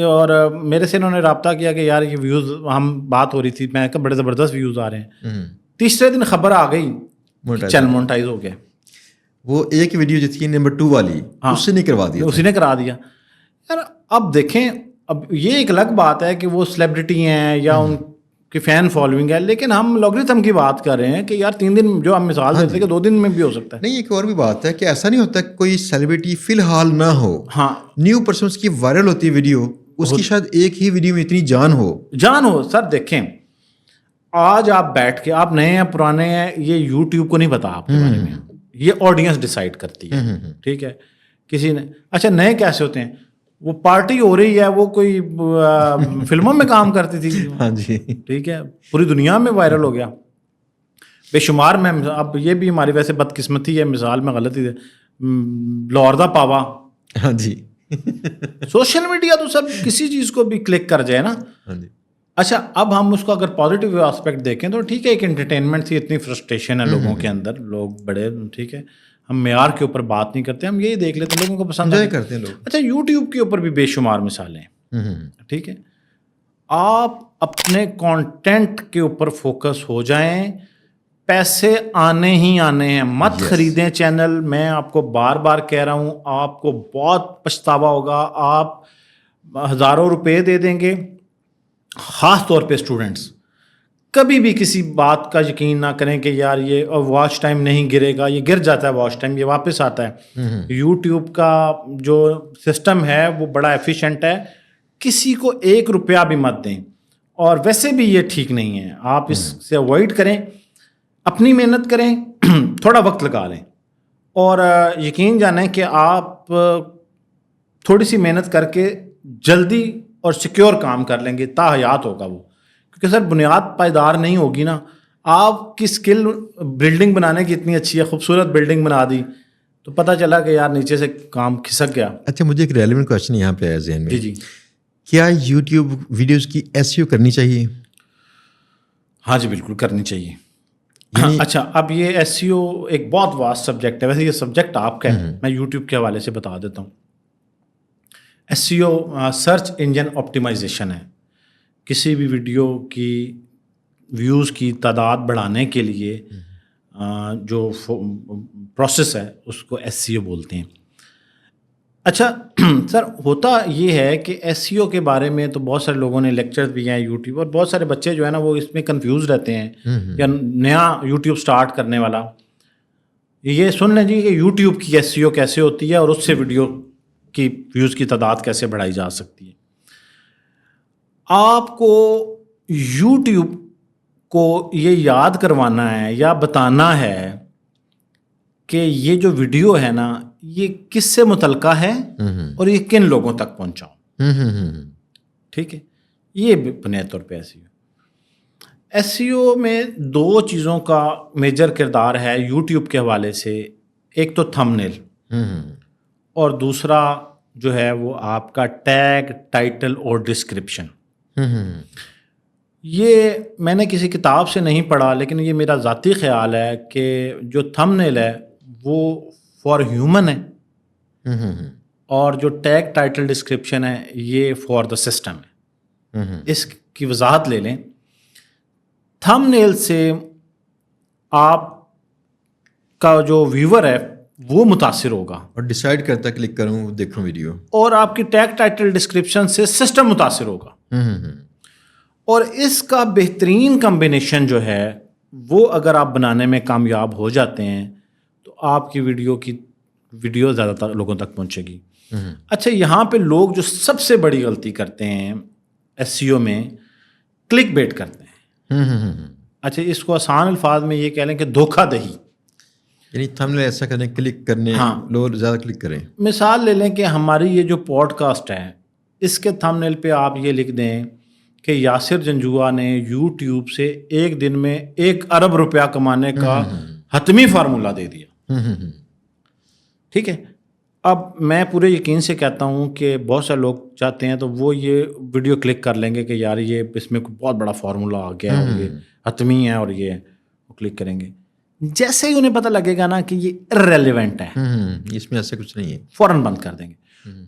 اور میرے سے انہوں نے رابطہ کیا کہ یار یہ ویوز, ہم بات ہو رہی تھی, میں کہا بڑے زبردست ویوز آ رہے ہیں. تیسرے دن خبر آ گئی چینل مونیٹائز ہو گیا. وہ ایک ویڈیو جو تھی نمبر 2 والی, اس نے کروا دیا, اسی نے کرا دیا. یار اب دیکھیں, اب یہ ایک الگ بات ہے کہ وہ سیلیبریٹی ہیں یا ان کی فین فالوئنگ ہے, لیکن ہم لوگرتھم کی بات کر رہے ہیں کہ یار 3 دن جو ہم مثال دیتے ہیں کہ 2 دن میں بھی ہو سکتا ہے. نہیں, ایک اور بھی بات ہے کہ ایسا نہیں ہوتا کوئی سیلیبریٹی فی الحال نہ ہو, ہاں نیو پرسن اس کی وائرل ہوتی ہے ویڈیو, اس کی شاید ایک ہی ویڈیو میں اتنی جان ہو. سر دیکھیں, آج آپ بیٹھ کے, آپ نئے ہیں پرانے ہیں, یہ یوٹیوب کو نہیں پتا آپ کے بارے میں, یہ آڈینس ڈیسائیڈ کرتی ہے, ٹھیک ہے. کسی نے, اچھا نئے کیسے ہوتے ہیں, وہ پارٹی ہو رہی ہے, وہ کوئی فلموں میں کام کرتی تھی, ہاں جی, ٹھیک ہے, پوری دنیا میں وائرل ہو گیا. بے شمار میں اب یہ بھی ہماری ویسے بدقسمتی ہے, مثال میں غلطی ہے, لوردہ پاوا, ہاں جی سوشل میڈیا تو سب کسی چیز کو بھی کلک کر جائے نا. ہاں جی. اچھا اب ہم اس کو اگر پازیٹیو اسپیکٹ دیکھیں تو ٹھیک ہے, ایک انٹرٹینمنٹ تھی, اتنی فرسٹریشن ہے لوگوں کے اندر, لوگ بڑے ٹھیک ہے, ہم معیار کے اوپر بات نہیں کرتے, ہم یہی دیکھ لیتے ہیں, لوگوں کو پسند انجوائے کرتے ہیں لوگ. اچھا یوٹیوب کے اوپر بھی بے شمار مثالیں ہیں, ٹھیک ہے, آپ اپنے کانٹینٹ کے اوپر فوکس ہو جائیں, پیسے آنے ہی آنے ہیں, مت خریدیں چینل. میں آپ کو بار بار کہہ رہا ہوں, آپ کو بہت پچھتاوا ہوگا, آپ ہزاروں روپے دے دیں گے, خاص طور پہ اسٹوڈنٹس. کبھی بھی کسی بات کا یقین نہ کریں کہ یار یہ واچ ٹائم نہیں گرے گا, یہ گر جاتا ہے واچ ٹائم, یہ واپس آتا ہے. یوٹیوب کا جو سسٹم ہے وہ بڑا ایفیشینٹ ہے, کسی کو 1 روپیہ بھی مت دیں, اور ویسے بھی یہ ٹھیک نہیں ہے, آپ اس سے اوائڈ کریں, اپنی محنت کریں, تھوڑا وقت لگا لیں, اور یقین جانیں کہ آپ تھوڑی سی محنت کر کے جلدی اور سیکیور کام کر لیں گے, تا حیات ہوگا وہ. کیونکہ سر بنیاد پائیدار نہیں ہوگی نا, آپ کی اسکل بلڈنگ بنانے کی اتنی اچھی ہے, خوبصورت بلڈنگ بنا دی, تو پتہ چلا کہ یار نیچے سے کام کھسک گیا. اچھا مجھے ایک ریلیونٹ کوشچن یہاں پہ آیا ذہن میں. جی جی, کیا یوٹیوب ویڈیوز کی ایسیو کرنی چاہیے؟ ہاں جی بالکل کرنی چاہیے. اچھا اب یہ ایس ای او ایک بہت واسٹ سبجیکٹ ہے, ویسے یہ سبجیکٹ آپ کا ہے, میں یوٹیوب کے حوالے سے بتا دیتا ہوں. ایس ای او سرچ انجن آپٹیمائزیشن ہے. کسی بھی ویڈیو کی ویوز کی تعداد بڑھانے کے لیے جو پروسیس ہے اس کو ایس ای او بولتے ہیں. اچھا سر ہوتا یہ ہے کہ ایس ای او کے بارے میں تو بہت سارے لوگوں نے لیکچر بھی ہیں یوٹیوب, اور بہت سارے بچے جو ہے نا وہ اس میں کنفیوز رہتے ہیں, یا نیا یوٹیوب سٹارٹ کرنے والا یہ سن لیں جی کہ یوٹیوب کی ایس ای او کیسے ہوتی ہے اور اس سے ویڈیو کی ویوز کی تعداد کیسے بڑھائی جا سکتی ہے. آپ کو یوٹیوب کو یہ یاد کروانا ہے یا بتانا ہے کہ یہ جو ویڈیو ہے نا یہ کس سے متعلقہ ہے اور یہ کن لوگوں تک پہنچاؤں. ٹھیک ہے, یہ بنیادی طور پہ ایس ای او میں 2 چیزوں کا میجر کردار ہے یوٹیوب کے حوالے سے. ایک تو تھمبنیل, اور دوسرا جو ہے وہ آپ کا ٹیگ, ٹائٹل اور ڈسکرپشن. یہ میں نے کسی کتاب سے نہیں پڑھا, لیکن یہ میرا ذاتی خیال ہے کہ جو تھمبنیل ہے وہ فار ہیومن ہے, اور جو ٹیگ, ٹائٹل, ڈسکرپشن ہے یہ فار دا سسٹم ہے. اس کی وضاحت لے لیں. تھمبنیل سے آپ کا جو ویور ہے وہ متاثر ہوگا, اور ڈیسائیڈ کرتا کلک کروں دیکھوں ویڈیو, اور آپ کی ٹیگ, ٹائٹل, ڈسکرپشن سے سسٹم متاثر ہوگا. اور اس کا بہترین کمبینیشن جو ہے وہ اگر آپ بنانے میں کامیاب ہو جاتے ہیں تو آپ کی ویڈیو زیادہ تر لوگوں تک پہنچے گی. اچھا یہاں پہ لوگ جو سب سے بڑی غلطی کرتے ہیں ایس ای او میں, کلک بیٹ کرتے ہیں. اچھا اس کو آسان الفاظ میں یہ کہہ لیں کہ دھوکہ دہی, یعنی تھمبنیل ایسا کریں کلک کرنے, لوگ زیادہ کلک کریں. مثال لے لیں کہ ہماری یہ جو پوڈ کاسٹ ہے اس کے تھمبنیل پہ آپ یہ لکھ دیں کہ یاسر جنجوعہ نے یوٹیوب سے ایک دن میں 1 ارب روپیہ کمانے کا حتمی فارمولہ دے دیا. ٹھیک ہے, اب میں پورے یقین سے کہتا ہوں کہ بہت سارے لوگ چاہتے ہیں تو وہ یہ ویڈیو کلک کر لیں گے کہ یار یہ اس میں بہت بڑا فارمولہ آ گیا ہے اور یہ حتمی ہے, اور یہ وہ کلک کریں گے. جیسے ہی انہیں پتہ لگے گا نا کہ یہ ارریلیونٹ ہے, اس میں ایسا کچھ نہیں ہے, فوراً بند کر دیں گے.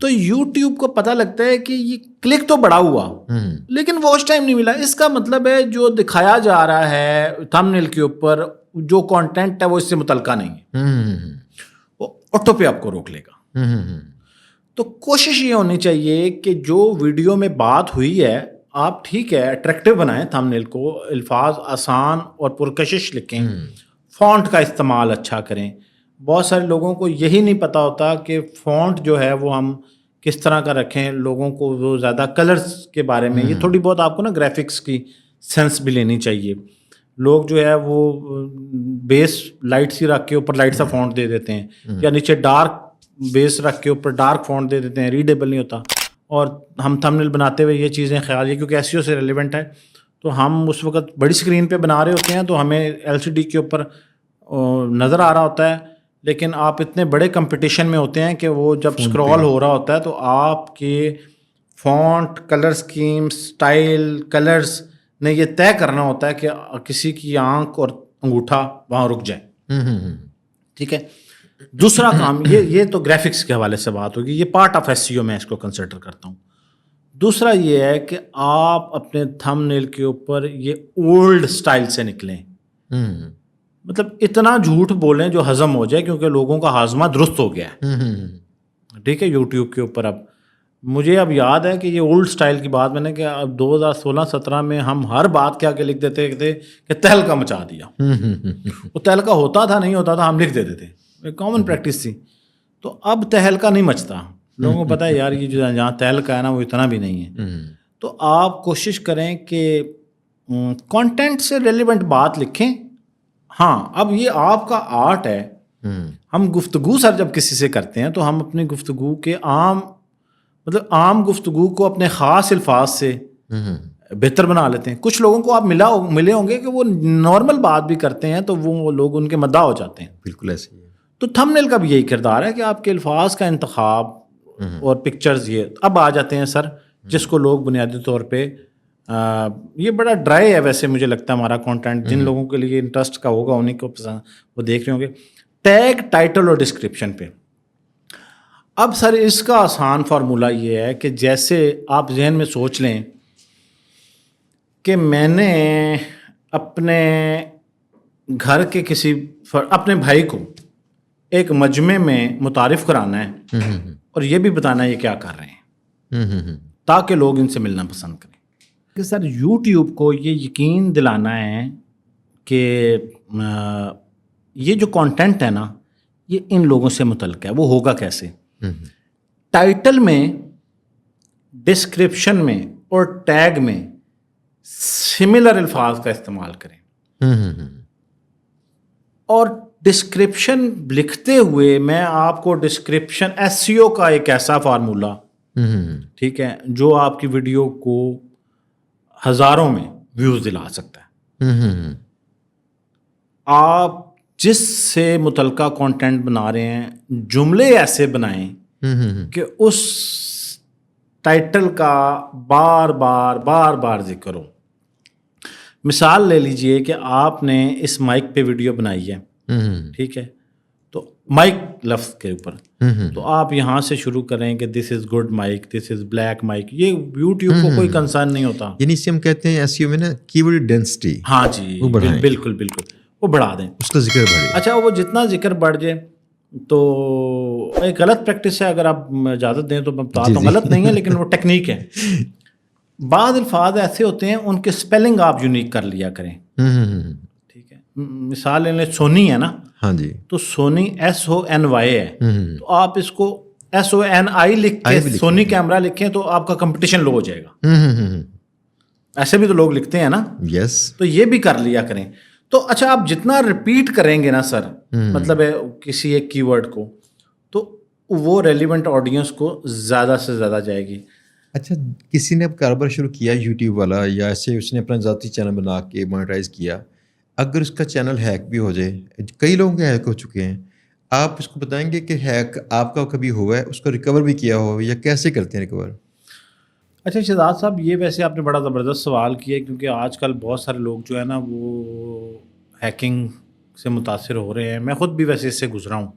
تو یوٹیوب کو پتہ لگتا ہے کہ یہ کلک تو بڑا ہوا لیکن واچ ٹائم نہیں ملا. اس کا مطلب ہے جو دکھایا جا رہا ہے تھمبنیل کے اوپر جو کانٹینٹ ہے وہ اس سے متعلقہ نہیں ہے, وہ آٹو پہ آپ کو روک لے گا. تو کوشش یہ ہونی چاہیے کہ جو ویڈیو میں بات ہوئی ہے آپ ٹھیک ہے اٹریکٹیو بنائیں تھمبنیل کو, الفاظ آسان اور پرکشش لکھیں, فونٹ کا استعمال اچھا کریں. بہت سارے لوگوں کو یہی نہیں پتہ ہوتا کہ فونٹ جو ہے وہ ہم کس طرح کا رکھیں. لوگوں کو وہ زیادہ کلرز کے بارے میں, یہ تھوڑی بہت آپ کو نا گرافکس کی سینس بھی لینی چاہیے. لوگ جو ہے وہ بیس لائٹ سی رکھ کے اوپر لائٹ سا فونٹ دے دیتے ہیں, یا نیچے ڈارک بیس رکھ کے اوپر ڈارک فونٹ دے دیتے ہیں, ریڈیبل نہیں ہوتا. اور ہم تھمبنیل بناتے ہوئے یہ چیزیں خیال ہے کیونکہ ایس ای او سے ریلیونٹ ہے تو ہم اس وقت بڑی اسکرین پہ بنا رہے ہوتے ہیں تو ہمیں ایل سی ڈی کے اوپر نظر آ رہا ہوتا ہے، لیکن آپ اتنے بڑے کمپٹیشن میں ہوتے ہیں کہ وہ جب اسکرول ہو رہا ہوتا ہے تو آپ کے font, colour scheme, style, colours نے یہ طے کرنا ہوتا ہے کہ کسی کی آنکھ اور انگوٹھا وہاں رک جائے. ٹھیک ہے. دوسرا کام یہ تو گرافکس کے حوالے سے بات ہوگی، یہ پارٹ آف ایس سی او میں اس کو کنسیڈر کرتا ہوں. دوسرا یہ ہے کہ آپ اپنے تھم نیل کے اوپر یہ اولڈ اسٹائل سے نکلیں، مطلب اتنا جھوٹ بولیں جو ہضم ہو جائے، کیونکہ لوگوں کا ہاضمہ درست ہو گیا ہے. ٹھیک ہے. یوٹیوب کے اوپر اب مجھے اب یاد ہے کہ یہ اولڈ اسٹائل کی بات میں نے کہ اب 2016-17 میں ہم ہر بات کے آگے لکھ دیتے تھے کہ تہلکہ مچا دیا. وہ تہلکہ ہوتا تھا نہیں ہوتا تھا ہم لکھ دیتے تھے، کامن پریکٹس تھی. تو اب تہلکہ نہیں مچتا، لوگوں کو پتہ ہے یار یہ جو جہاں تہلکہ ہے نا وہ اتنا بھی نہیں ہے. تو آپ کوشش کریں کہ کانٹینٹ سے ریلیونٹ بات لکھیں. ہاں اب یہ آپ کا آرٹ ہے. ہم گفتگو سر جب کسی سے کرتے ہیں تو ہم اپنی گفتگو کے عام گفتگو کو اپنے خاص الفاظ سے بہتر بنا لیتے ہیں. کچھ لوگوں کو آپ ملے ہوں گے کہ وہ نارمل بات بھی کرتے ہیں تو وہ لوگ ان کے مداح ہو جاتے ہیں. بالکل ایسے ہی ہے. تو تھم نیل کا بھی یہی کردار ہے کہ آپ کے الفاظ کا انتخاب اور پکچرز یہ اب آ جاتے ہیں سر، جس کو لوگ بنیادی طور پہ یہ بڑا ڈرائی ہے ویسے مجھے لگتا ہے ہمارا کانٹینٹ. جن لوگوں کے لیے انٹرسٹ کا ہوگا انہیں کو پسند وہ دیکھ رہے ہوں گے. ٹیگ، ٹائٹل اور ڈسکرپشن پہ اب سر اس کا آسان فارمولہ یہ ہے کہ جیسے آپ ذہن میں سوچ لیں کہ میں نے اپنے گھر کے اپنے بھائی کو ایک مجمع میں متعارف کرانا ہے اور یہ بھی بتانا ہے یہ کیا کر رہے ہیں تاکہ لوگ ان سے ملنا پسند کریں. کہ سر یوٹیوب کو یہ یقین دلانا ہے کہ یہ جو کانٹینٹ ہے نا یہ ان لوگوں سے متعلق ہے. وہ ہوگا کیسے؟ ٹائٹل میں، ڈسکرپشن میں اور ٹیگ میں سملر الفاظ کا استعمال کریں. اور ڈسکرپشن لکھتے ہوئے میں آپ کو ڈسکرپشن ایس سی او کا ایک ایسا فارمولہ، ٹھیک ہے، جو آپ کی ویڈیو کو ہزاروں میں ویوز دلا سکتا ہے. آپ جس سے متعلقہ کانٹینٹ بنا رہے ہیں جملے ایسے بنائیں کہ اس ٹائٹل کا بار بار ذکر ہو. مثال لے لیجئے کہ آپ نے اس مائک پہ ویڈیو بنائی ہے، ٹھیک ہے، تو مائک لفظ کے اوپر تو آپ یہاں سے شروع کریں کہ this is good mic, this is black mic. یہ یوٹیوب کو کوئی کنسرن نہیں ہوتا. یعنی اسے ہم کہتے ہیں ایس ای او میں نا کی ورڈ ڈینسٹی. ہاں جی بالکل وہ بڑھا دیں، اس کا ذکر بڑھے. اچھا وہ جتنا ذکر بڑھ جائے تو ایک غلط پریکٹس ہے، اگر آپ اجازت دیں تو میں بتاتا ہوں، غلط نہیں ہے لیکن وہ ٹیکنیک ہے. بعض الفاظ ایسے ہوتے ہیں ان کے اسپیلنگ آپ یونیک کر لیا کریں. ٹھیک ہے، مثال لے لیں سونی ہے نا، ہاں جی، تو سونی SONY ہے، تو آپ اس کو SONI لکھ کے سونی کیمرہ لکھیں تو آپ کا کمپٹیشن لو ہو جائے گا. ایسے بھی تو لوگ لکھتے ہیں نا. یس. تو یہ بھی کر لیا کریں. تو اچھا آپ جتنا ریپیٹ کریں گے نا سر، مطلب ہے کسی ایک کی ورڈ کو، تو وہ ریلیونٹ آڈینس کو زیادہ سے زیادہ جائے گی. اچھا کسی نے اب کاروبار شروع کیا یوٹیوب والا، یا ایسے اس نے اپنا ذاتی چینل بنا کے مانیٹائز کیا، اگر اس کا چینل ہیک بھی ہو جائے، کئی لوگوں کے ہیک ہو چکے ہیں، آپ اس کو بتائیں گے کہ ہیک آپ کا کبھی ہوا ہے، اس کو ریکور بھی کیا ہو، یا کیسے کرتے ہیں ریکور؟ اچھا شہزاد صاحب، یہ ویسے آپ نے بڑا زبردست سوال کیا ہے، کیونکہ آج کل بہت سارے لوگ جو ہے نا وہ ہیکنگ سے متاثر ہو رہے ہیں. میں خود بھی ویسے اس سے گزرا ہوں،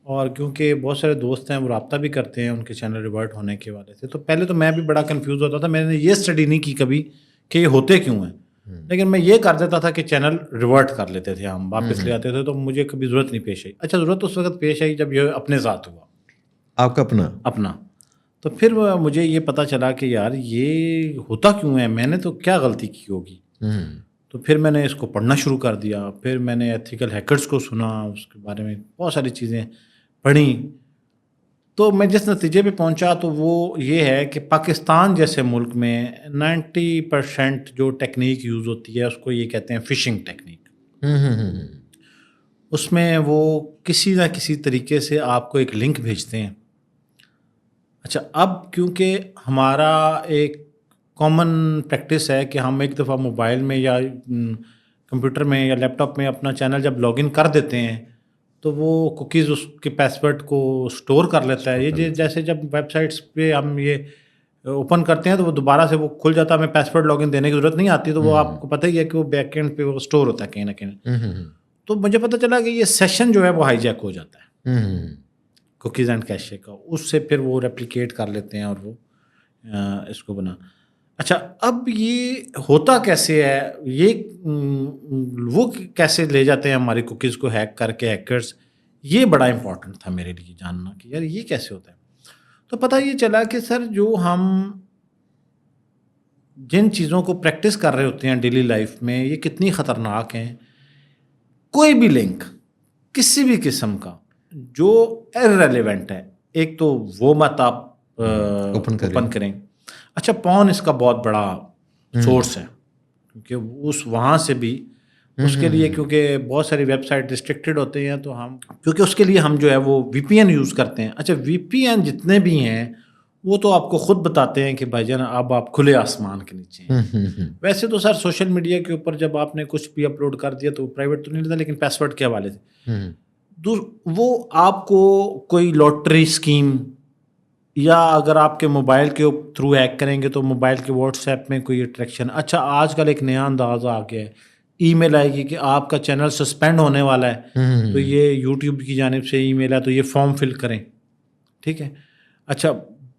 اور کیونکہ بہت سارے دوست ہیں وہ رابطہ بھی کرتے ہیں ان کے چینل ریورٹ ہونے کے حوالے سے. تو پہلے تو میں بھی بڑا کنفیوز ہوتا تھا، میں نے یہ اسٹڈی نہیں کی کبھی کہ یہ ہوتے کیوں ہیں، لیکن میں یہ کر دیتا تھا کہ چینل ریورٹ کر لیتے تھے، ہم واپس لے آتے تھے، تو مجھے کبھی ضرورت نہیں پیش آئی. اچھا ضرورت اس وقت پیش آئی جب یہ اپنے ذات ہوا، آپ کا اپنا. تو پھر مجھے یہ پتہ چلا کہ یار یہ ہوتا کیوں ہے، میں نے تو کیا غلطی کی ہوگی. تو پھر میں نے اس کو پڑھنا شروع کر دیا. پھر میں نے ایتھیکل ہیکرز کو سنا، اس کے بارے میں بہت ساری چیزیں پڑھیں. تو میں جس نتیجے پہ پہنچا تو وہ یہ ہے کہ پاکستان جیسے ملک میں 90% جو ٹیکنیک یوز ہوتی ہے اس کو یہ کہتے ہیں فشنگ ٹیکنیک. اس میں وہ کسی نہ کسی طریقے سے آپ کو ایک لنک بھیجتے ہیں. اچھا اب کیونکہ ہمارا ایک کامن پریکٹس ہے کہ ہم ایک دفعہ موبائل میں یا کمپیوٹر میں یا لیپ ٹاپ میں اپنا چینل جب لاگ ان کر دیتے ہیں تو وہ کوکیز اس کے پاس ورڈ کو اسٹور کر لیتا ہے. یہ جیسے جب ویب سائٹس پہ ہم یہ اوپن کرتے ہیں تو وہ دوبارہ سے وہ کھل جاتا ہے, ہمیں پاس ورڈ لاگ ان دینے کی ضرورت نہیں آتی, تو وہ آپ کو پتہ ہی ہے کہ وہ بیک اینڈ پہ وہ اسٹور ہوتا ہے کہیں نہ کہیں. تو مجھے پتہ چلا کہ یہ سیشن جو ہے وہ ہائی جیک ہو جاتا ہے کوکیز اینڈ کیشے کا, اس سے پھر وہ ریپلیکیٹ کر لیتے ہیں اور وہ اس کو بنا. اچھا, اب یہ ہوتا کیسے ہے, یہ وہ کیسے لے جاتے ہیں ہماری کوکیز کو ہیک کر کے ہیکرز, یہ بڑا امپورٹنٹ تھا میرے لیے جاننا کہ یار یہ کیسے ہوتا ہے. تو پتہ یہ چلا کہ سر جو ہم جن چیزوں کو پریکٹس کر رہے ہوتے ہیں ڈیلی لائف میں یہ کتنی خطرناک ہیں. کوئی بھی لنک کسی بھی قسم کا جو ارریلیونٹ ہے, ایک تو وہ مت آپ اوپن کریں. اچھا, پون اس کا بہت بڑا سورس ہے کیونکہ اس وہاں سے بھی اس کے لیے, کیونکہ بہت ساری ویب سائٹ ریسٹرکٹیڈ ہوتے ہیں تو ہم کیونکہ اس کے لیے ہم جو ہے وہ وی پی این یوز کرتے ہیں. اچھا, وی پی این جتنے بھی ہیں وہ تو آپ کو خود بتاتے ہیں کہ بھائی جان اب آپ کھلے آسمان کے نیچے ہیں. ویسے تو سر سوشل میڈیا کے اوپر جب آپ نے کچھ بھی اپلوڈ کر دیا تو پرائیویٹ تو نہیں رہتا, لیکن پاس ورڈ کے حوالے سے وہ آپ کو کوئی لاٹری اسکیم یا اگر آپ کے موبائل کے تھرو ہیک کریں گے تو موبائل کے واٹس ایپ میں کوئی اٹریکشن. اچھا, آج کل ایک نیا انداز آ گیا ہے, ای میل آئے گی کہ آپ کا چینل سسپینڈ ہونے والا ہے تو یہ یوٹیوب کی جانب سے ای میل ہے تو یہ فارم فل کریں. ٹھیک ہے. اچھا,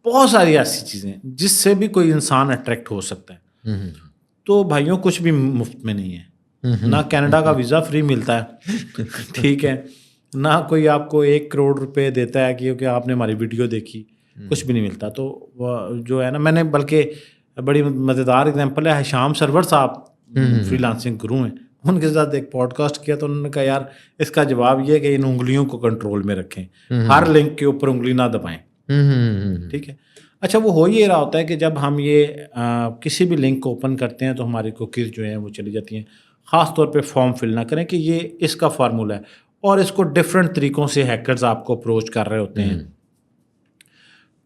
بہت ساری ایسی چیزیں جس سے بھی کوئی انسان اٹریکٹ ہو سکتا ہے. تو بھائیوں کچھ بھی مفت میں نہیں ہے, نہ کینیڈا کا ویزا فری ملتا ہے, ٹھیک ہے, نہ کوئی آپ کو 1 کروڑ روپے دیتا ہے کیونکہ آپ نے ہماری ویڈیو دیکھی, کچھ بھی نہیں ملتا. تو جو ہے نا, میں نے بلکہ بڑی مزیدار اگزامپل ہے, شام سرور صاحب فری لانسنگ گرو ہیں, ان کے ساتھ ایک پوڈ کاسٹ کیا تو انہوں نے کہا یار اس کا جواب یہ ہے کہ ان انگلیوں کو کنٹرول میں رکھیں, ہر لنک کے اوپر انگلی نہ دبائیں. ٹھیک ہے. اچھا, وہ ہو یہ رہا ہوتا ہے کہ جب ہم یہ کسی بھی لنک کو اوپن کرتے ہیں تو ہماری کوکیز جو ہیں وہ چلی جاتی ہیں. خاص طور پہ فارم فل نہ کریں کہ یہ اس کا فارمولا ہے, اور اس کو ڈفرینٹ طریقوں سے ہیکرز آپ کو اپروچ کر رہے ہوتے ہیں.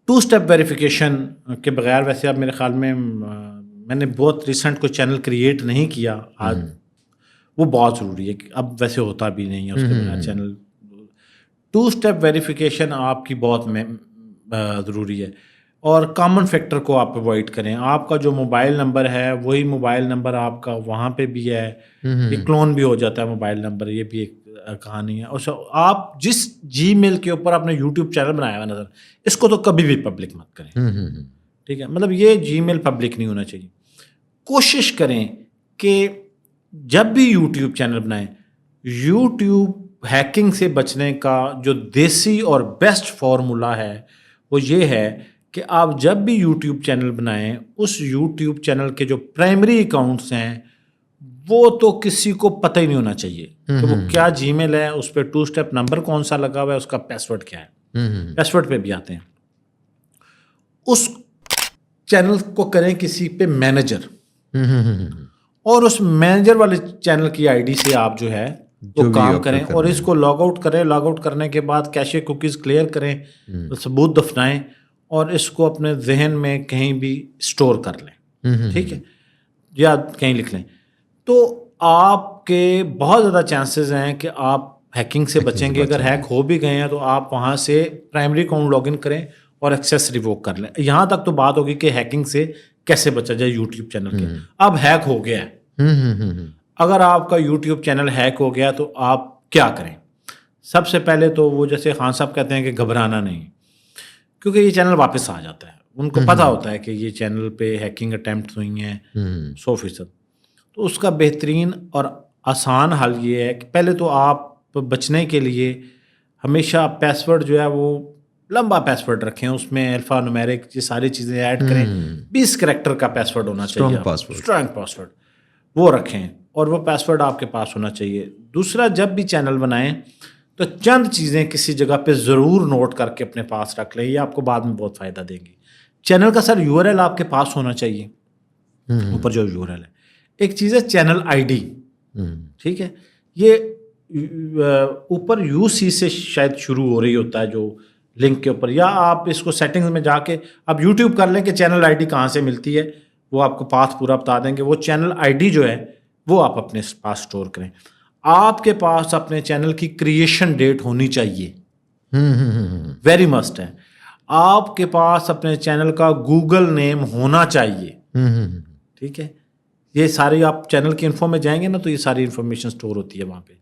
2 اسٹیپ ویریفیکیشن کے بغیر, ویسے اب میرے خیال میں نے بہت ریسنٹ کوئی چینل کریٹ نہیں کیا آج, وہ بہت ضروری ہے کہ اب ویسے ہوتا بھی نہیں ہے اس کے بغیر چینل. 2 اسٹیپ ویریفیکیشن آپ کی بہت ضروری ہے, اور کامن فیکٹر کو آپ اوائڈ کریں. آپ کا جو موبائل نمبر ہے وہی موبائل نمبر آپ کا وہاں پہ بھی ہے, یہ کلون بھی ہو جاتا ہے موبائل نمبر, یہ بھی ایک کہانی ہے. اور آپ جس جی میل کے اوپر آپ نے یوٹیوب چینل بنایا ہوا نظر, اس کو تو کبھی بھی پبلک مت کریں. ٹھیک ہے, مطلب یہ جی میل پبلک نہیں ہونا چاہیے. کوشش کریں کہ جب بھی یوٹیوب چینل بنائیں, یوٹیوب ہیکنگ سے بچنے کا جو دیسی اور بیسٹ فارمولا ہے وہ یہ ہے کہ آپ جب بھی یوٹیوب چینل بنائیں, اس یوٹیوب چینل کے جو پرائمری اکاؤنٹس ہیں وہ تو کسی کو پتہ ہی نہیں ہونا چاہیے کہ وہ کیا جی میل ہے, اس پہ 2 اسٹیپ نمبر کون سا لگا ہوا ہے, اس کا پاس ورڈ کیا ہے. پاس ورڈ پہ بھی آتے ہیں. اس چینل کو کریں کسی پہ مینیجر, اور اس مینیجر والے چینل کی آئی ڈی سے آپ جو ہے وہ کام کریں, اور اس کو لاگ آؤٹ کریں. لاگ آؤٹ کرنے کے بعد کیشے کوکیز کلیئر کریں, ثبوت دفنائیں, اور اس کو اپنے ذہن میں کہیں بھی اسٹور کر لیں. ٹھیک ہے, یا کہیں لکھ لیں. تو آپ کے بہت زیادہ چانسز ہیں کہ آپ ہیکنگ سے بچیں گے. اگر ہیک ہو بھی گئے ہیں تو آپ وہاں سے پرائمری اکاؤنٹ لاگ ان کریں اور ایکسیس ریووک کر لیں. یہاں تک تو بات ہوگی کہ ہیکنگ سے کیسے بچا جائے یوٹیوب چینل کے. اب ہیک ہو گیا ہے, اگر آپ کا یوٹیوب چینل ہیک ہو گیا تو آپ کیا کریں؟ سب سے پہلے تو وہ جیسے خان صاحب کہتے ہیں کہ گھبرانا نہیں, کیونکہ یہ چینل واپس آ جاتا ہے. ان کو پتہ ہوتا ہے کہ یہ چینل پہ ہیکنگ اٹیمپٹ ہوئی ہیں 100%. تو اس کا بہترین اور آسان حل یہ ہے کہ پہلے تو آپ بچنے کے لیے ہمیشہ پاس ورڈ جو ہے وہ لمبا پاس ورڈ رکھیں, اس میں الفا نومیرک یہ ساری چیزیں ایڈ کریں. 20 کریکٹر کا پاس ورڈ ہونا چاہیے, اسٹرانگ پاس ورڈ وہ رکھیں, اور وہ پاس ورڈ آپ کے پاس ہونا چاہیے. دوسرا, جب بھی چینل بنائیں تو چند چیزیں کسی جگہ پہ ضرور نوٹ کر کے اپنے پاس رکھ لیں, یہ آپ کو بعد میں بہت فائدہ دیں گی. چینل کا سر یو آر ایل آپ کے پاس ہونا چاہیے, اوپر جو یو آر ایل ہے. ایک چیز ہے چینل آئی ڈی, ٹھیک ہے, یہ اوپر یو سی سے شاید شروع ہو رہی ہوتا ہے جو لنک کے اوپر, یا آپ اس کو سیٹنگز میں جا کے آپ یوٹیوب کر لیں کہ چینل آئی ڈی کہاں سے ملتی ہے, وہ آپ کو پاتھ پورا بتا دیں گے. وہ چینل آئی ڈی جو ہے وہ آپ اپنے پاس اسٹور کریں. آپ کے پاس اپنے چینل کی کریشن ڈیٹ ہونی چاہیے, ویری مسٹ ہے. آپ کے پاس اپنے چینل کا گوگل نیم ہونا چاہیے. ٹھیک ہے, یہ ساری آپ چینل کی انفو میں جائیں گے نا تو یہ ساری انفارمیشن اسٹور ہوتی ہے وہاں پہ.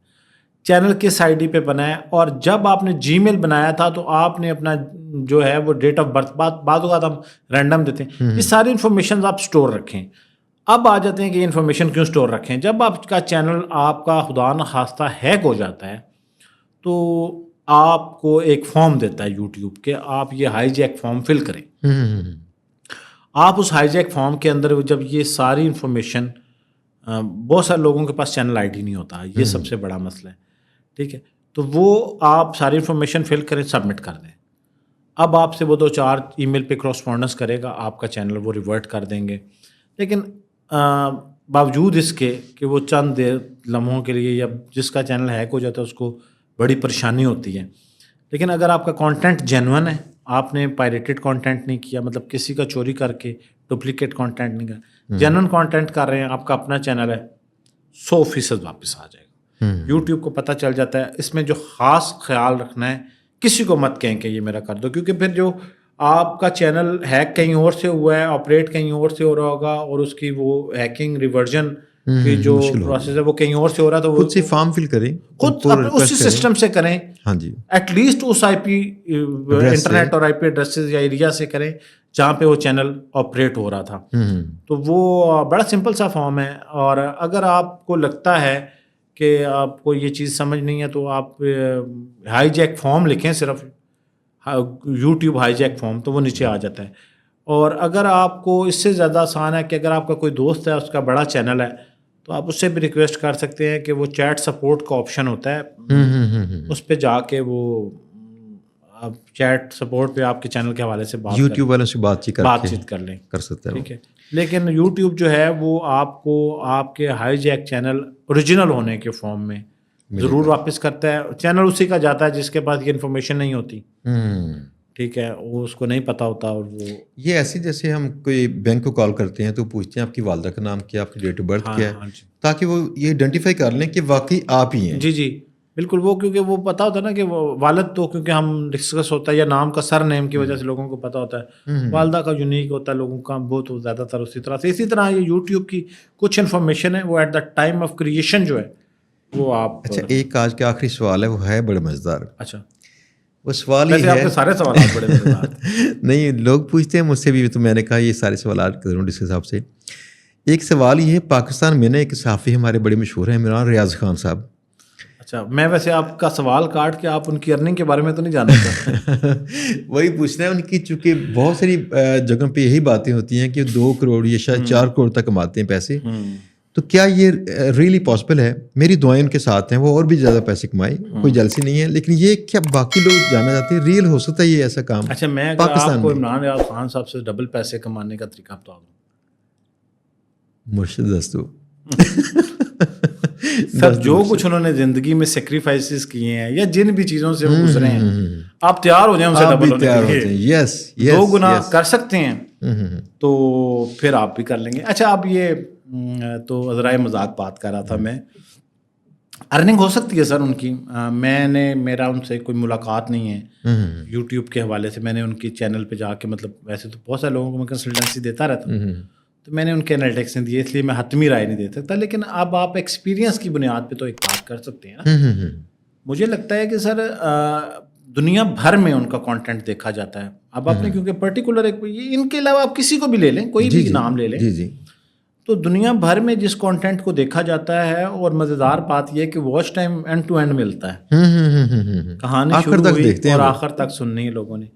چینل کس آئی ڈی پہ بنایا, اور جب آپ نے جی میل بنایا تھا تو آپ نے اپنا جو ہے وہ ڈیٹ آف برتھ, بعض اوقات ہم رینڈم دیتے ہیں, یہ ساری انفارمیشن آپ اسٹور رکھیں. اب آ جاتے ہیں کہ یہ انفارمیشن کیوں اسٹور رکھیں. جب آپ کا چینل آپ کا خدا نخواستہ ہیک ہو جاتا ہے تو آپ کو ایک فارم دیتا ہے یوٹیوب کہ آپ یہ ہائی جیک فارم فل کریں. آپ اس ہائی جیک فارم کے اندر جب یہ ساری انفارمیشن, بہت سارے لوگوں کے پاس چینل آئی ڈی نہیں ہوتا, یہ سب سے بڑا مسئلہ ہے. ٹھیک ہے, تو وہ آپ ساری انفارمیشن فل کریں, سبمٹ کر دیں. اب آپ سے وہ 2-4 ای میل پہ کراسپونڈنس کرے گا, آپ کا چینل وہ ریورٹ کر دیں گے. لیکن باوجود اس کے کہ وہ چند دیر لمحوں کے لیے, یا جس کا چینل ہیک ہو جاتا ہے اس کو بڑی پریشانی ہوتی ہے. لیکن اگر آپ کا کانٹینٹ جینون ہے, آپ نے پائریٹڈ کانٹینٹ نہیں کیا, مطلب کسی کا چوری کر کے ڈپلیکیٹ کانٹینٹ نہیں کیا, جینون کانٹینٹ کر رہے ہیں, آپ کا اپنا چینل ہے, 100% واپس آ جائے گا. یوٹیوب کو پتہ چل جاتا ہے. اس میں جو خاص خیال رکھنا ہے, کسی کو مت کہیں کہ یہ میرا کر دو, کیونکہ پھر جو آپ کا چینل ہیک کہیں اور سے ہوا ہے, آپریٹ کہیں اور سے ہو رہا ہوگا, اور اس کی وہ ہیکنگ ریورژن کی جو پروسیس ہے وہ کہیں اور سے ہو رہا ہے, تو خود سے فارم فل کریں, خود اسی سسٹم سے کریں. ہاں جی, ایٹ لیسٹ اس آئی پی انٹرنیٹ اور آئی پی ایڈریسز یا ایریا سے کریں جہاں پہ وہ چینل آپریٹ ہو رہا تھا. تو وہ بڑا سمپل سا فارم ہے. اور اگر آپ کو لگتا ہے کہ آپ کو یہ چیز سمجھ نہیں ہے تو آپ ہائی جیک فارم لکھیں, صرف یوٹیوب ہائی جیک فارم, تو وہ نیچے آ جاتا ہے. اور اگر آپ کو اس سے زیادہ آسان ہے کہ اگر آپ کا کوئی دوست ہے اس کا بڑا چینل ہے تو آپ اس سے بھی ریکویسٹ کر سکتے ہیں کہ وہ چیٹ سپورٹ کا آپشن ہوتا ہے, اس پہ جا کے وہ آپ چیٹ سپورٹ پہ آپ کے چینل کے حوالے سے یوٹیوب والوں سے بات چیت کر لیں, کر سکتے ہیں. ٹھیک ہے. لیکن یوٹیوب جو ہے وہ آپ کو آپ کے ہائی جیک چینل اوریجنل ہونے کے فارم میں ضرور واپس کرتا ہے. چینل اسی کا جاتا ہے جس کے پاس یہ انفارمیشن نہیں ہوتی. ٹھیک ہے, وہ اس کو نہیں پتہ ہوتا. اور وہ یہ ایسی جیسے ہم کوئی بینک کو کال کرتے ہیں تو پوچھتے ہیں آپ کی والدہ کا نام کیا, آپ کی ڈیٹ آف برتھ کیا ہے, تاکہ وہ یہ آئیڈینٹیفائی کر لیں کہ واقعی آپ ہی ہیں. جی جی بالکل. وہ کیونکہ وہ پتہ ہوتا ہے نا کہ والد تو کیونکہ ہم ڈسکس ہوتا ہے, یا نام کا سر نیم کی وجہ سے لوگوں کو پتہ ہوتا ہے, والدہ کا یونیک ہوتا ہے لوگوں کا بہت زیادہ تر اسی طرح سے. اسی طرح یہ یوٹیوب کی کچھ انفارمیشن ہے وہ at the time of creation جو ہے وہ آپ. اچھا, ایک آج کا آخری سوال ہے, وہ ہے بڑا مزیدار. اچھا, وہ سوال ہی آپ کے سارے سوالات بڑے مزیدار نہیں, لوگ پوچھتے ہیں مجھ سے بھی, تو میں نے کہا یہ سارے سوالات کروں ڈسکس آپ سے. ایک سوال یہ ہے, پاکستان میں نے ایک صحافی ہمارے بڑے مشہور ہیں, عمران ریاض خان صاحب. اچھا, میں ویسے آپ کا سوال کاٹ کے آپ ان کی ارننگ کے بارے میں تو نہیں جاننا چاہتا. وہی پوچھنا ہے ان کی, چونکہ بہت ساری جگہوں پہ یہی باتیں ہوتی ہیں کہ 2 کروڑ یا شاید 4 کروڑ تک کماتے ہیں پیسے. تو کیا یہ ریئلی پاسبل ہے؟ میری دعائیں ان کے ساتھ ہیں, وہ اور بھی زیادہ پیسے کمائیں, کوئی جلسی نہیں ہے. لیکن یہ کیا باقی لوگ جانا چاہتے ہیں, ریئل ہو سکتا ہے یہ ایسا کام؟ اچھا, میں اگر آپ کو عمران ریاض خان صاحب سے ڈبل پیسے کمانے کا طریقہ بتا دوں. مرشد دستو سر, جو کچھ انہوں نے زندگی میں سیکریفائسز کیے ہیں یا جن بھی چیزوں سے وہ گزرے ہیں, آپ تیار ہو جائیں ان سے ڈبل ہونے کے لیے. یس, 2 گنا کر سکتے ہیں تو پھر آپ بھی کر لیں گے. اچھا, اب یہ تو ذرائع مذاق بات کر رہا تھا میں. ارننگ ہو سکتی ہے سر ان کی. میرا ان سے کوئی ملاقات نہیں ہے یوٹیوب کے حوالے سے. میں نے ان کی چینل پہ جا کے, مطلب ویسے تو بہت سارے لوگوں کو میں کنسلٹنسی دیتا رہتا ہوں, تو میں نے ان کے انالٹکس نہیں دیے, اس لیے میں حتمی رائے نہیں دے سکتا. لیکن اب آپ ایکسپیرینس کی بنیاد پہ تو ایک بات کر سکتے ہیں نا. مجھے لگتا ہے کہ سر دنیا بھر میں ان کا کانٹینٹ دیکھا جاتا ہے. اب آپ نے کیونکہ پرٹیکولر ان کے علاوہ آپ کسی کو بھی لے لیں, کوئی بھی نام لے لیں, تو دنیا بھر میں جس کانٹینٹ کو دیکھا جاتا ہے, اور مزیدار بات یہ ہے کہ watch time end to end ملتا ہے. کہانی شروع ہوئی اور آخر تک سننی ہے لوگوں نے.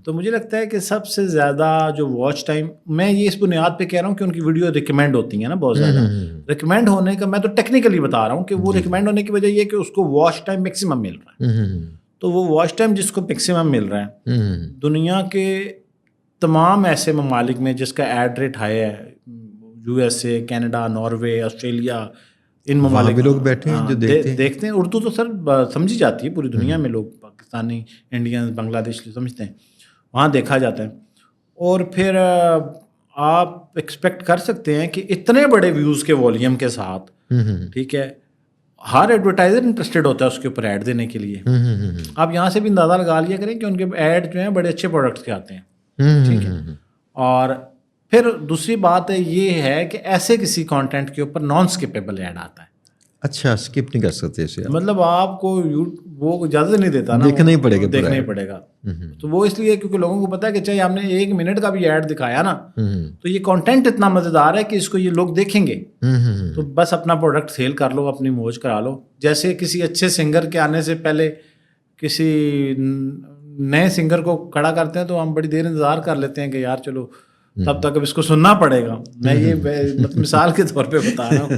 تو مجھے لگتا ہے کہ سب سے زیادہ جو واچ ٹائم, میں یہ اس بنیاد پہ کہہ رہا ہوں کہ ان کی ویڈیو ریکمینڈ ہوتی ہیں نا بہت زیادہ. ریکمینڈ ہونے کا میں تو ٹیکنیکلی بتا رہا ہوں کہ وہ ریکمینڈ ہونے کی وجہ یہ کہ اس کو واچ ٹائم میکسیمم مل رہا ہے. تو وہ واچ ٹائم جس کو میکسیمم مل رہا ہے, دنیا کے تمام ایسے ممالک میں جس کا ایڈ ریٹ ہائی ہے, USA, کینیڈا, ناروے, آسٹریلیا, ان ممالک میں لوگ بیٹھے ہیں جو دیکھتے ہیں. اردو تو سر سمجھی جاتی ہے پوری دنیا میں, لوگ پاکستانی, انڈین, بنگلہ دیش سمجھتے ہیں, وہاں دیکھا جاتا ہے. اور پھر آپ ایکسپیکٹ کر سکتے ہیں کہ اتنے بڑے ویوز کے والیوم کے ساتھ ٹھیک ہے ہر ایڈورٹائزر انٹرسٹیڈ ہوتا ہے اس کے اوپر ایڈ دینے کے لیے. آپ یہاں سے بھی اندازہ لگا لیا کریں کہ ان کے ایڈ جو ہیں بڑے اچھے پروڈکٹس کے آتے ہیں ٹھیک ہے. اور پھر دوسری بات یہ ہے کہ ایسے کسی کانٹینٹ کے اوپر نان اسکپیبل ایڈ آتا ہے. اچھا اسکپ نہیں کر سکتے اسے, مطلب آپ کو وہ اجازت نہیں دیتا نا, دیکھنا ہی پڑے گا, دیکھنا ہی پڑے گا. تو وہ اس لیے کیونکہ لوگوں کو پتا ہے کہ چاہے ہم نے 1 منٹ کا بھی ایڈ دکھایا نا تو یہ کانٹینٹ اتنا مزیدار ہے کہ اس کو یہ لوگ دیکھیں گے, تو بس اپنا پروڈکٹ سیل کر لو, اپنی موج کرا لو. جیسے کسی اچھے سنگر کے آنے سے پہلے کسی نئے سنگر کو کھڑا کرتے ہیں تو ہم بڑی دیر انتظار کر لیتے ہیں کہ یار چلو تب تک اب اس کو سننا پڑے گا. میں یہ مثال کے طور پہ بتا رہا ہوں,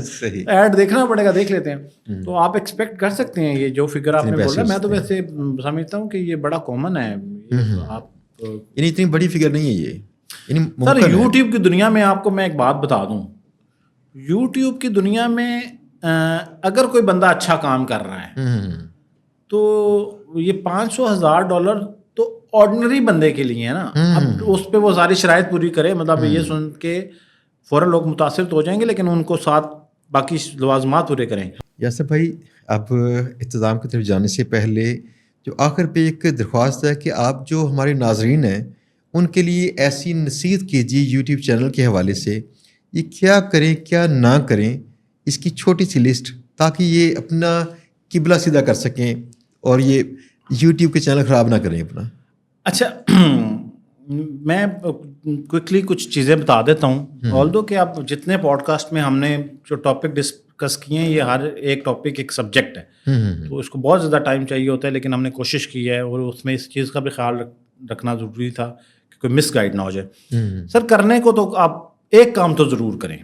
ایڈ دیکھنا پڑے گا, دیکھ لیتے ہیں. تو آپ ایکسپیکٹ کر سکتے ہیں یہ جو فگر آپ نے بولا, میں تو ویسے سمجھتا ہوں کہ یہ بڑا کامن ہے. آپ یعنی اتنی بڑی فگر نہیں ہے یہ سر. یوٹیوب کی دنیا میں آپ کو میں ایک بات بتا دوں, یوٹیوب کی دنیا میں اگر کوئی بندہ اچھا کام کر رہا ہے تو یہ $500,000 تو آرڈنری بندے کے لیے ہے نا. اب اس پہ وہ ساری شرائط پوری کرے, مطلب یہ سن کے فوراً لوگ متاثر تو ہو جائیں گے لیکن ان کو ساتھ باقی لوازمات پورے کریں. یاسر بھائی اب اختتام کی طرف جانے سے پہلے جو آخر پہ ایک درخواست ہے کہ آپ جو ہمارے ناظرین ہیں ان کے لیے ایسی نصیحت کیجیے یوٹیوب چینل کے حوالے سے, یہ کیا کریں کیا نہ کریں, اس کی چھوٹی سی لسٹ, تاکہ یہ اپنا قبلہ سیدھا کر سکیں اور یہ یوٹیوب کے چینل خراب نہ کریں اپنا. اچھا میں کوئکلی کچھ چیزیں بتا دیتا ہوں. آلدو کہ آپ جتنے پوڈ کاسٹ میں ہم نے جو ٹاپک ڈسکس کیے ہیں یہ ہر ایک ٹاپک ایک سبجیکٹ ہے, تو اس کو بہت زیادہ ٹائم چاہیے ہوتا ہے, لیکن ہم نے کوشش کی ہے اور اس میں اس چیز کا بھی خیال رکھنا ضروری تھا کہ کوئی مس گائڈ نہ ہو جائے. سر کرنے کو تو آپ ایک کام تو ضرور کریں,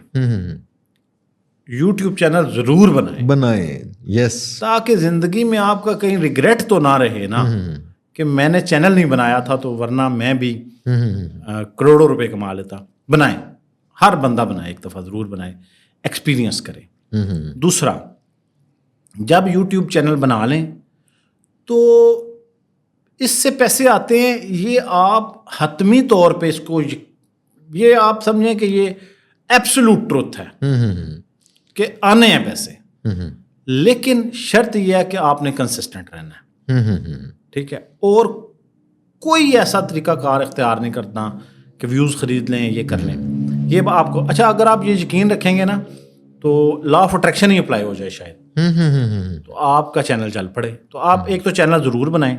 یوٹیوب چینل ضرور بنائیں. یس, تاکہ زندگی میں آپ کا کہیں ریگریٹ تو نہ رہے نا کہ میں نے چینل نہیں بنایا تھا تو ورنہ میں بھی کروڑوں روپے کما لیتا. بنائیں, ہر بندہ بنائے, ایک دفعہ ضرور بنائے, ایکسپیرینس کریں. دوسرا, جب یوٹیوب چینل بنا لیں تو اس سے پیسے آتے ہیں, یہ آپ حتمی طور پہ اس کو یہ آپ سمجھیں کہ یہ ایبسولوٹ ٹروتھ ہے کہ آنے ہیں پیسے, لیکن شرط یہ ہے کہ آپ نے کنسسٹنٹ رہنا ہے ٹھیک ہے. اور کوئی ایسا طریقہ کار اختیار نہیں کرنا کہ ویوز خرید لیں, یہ کر لیں, یہ آپ کو. اچھا اگر آپ یہ یقین رکھیں گے نا تو لا آف اٹریکشن ہی اپلائی ہو جائے شاید, تو آپ کا چینل چل پڑے. تو آپ ایک تو چینل ضرور بنائیں,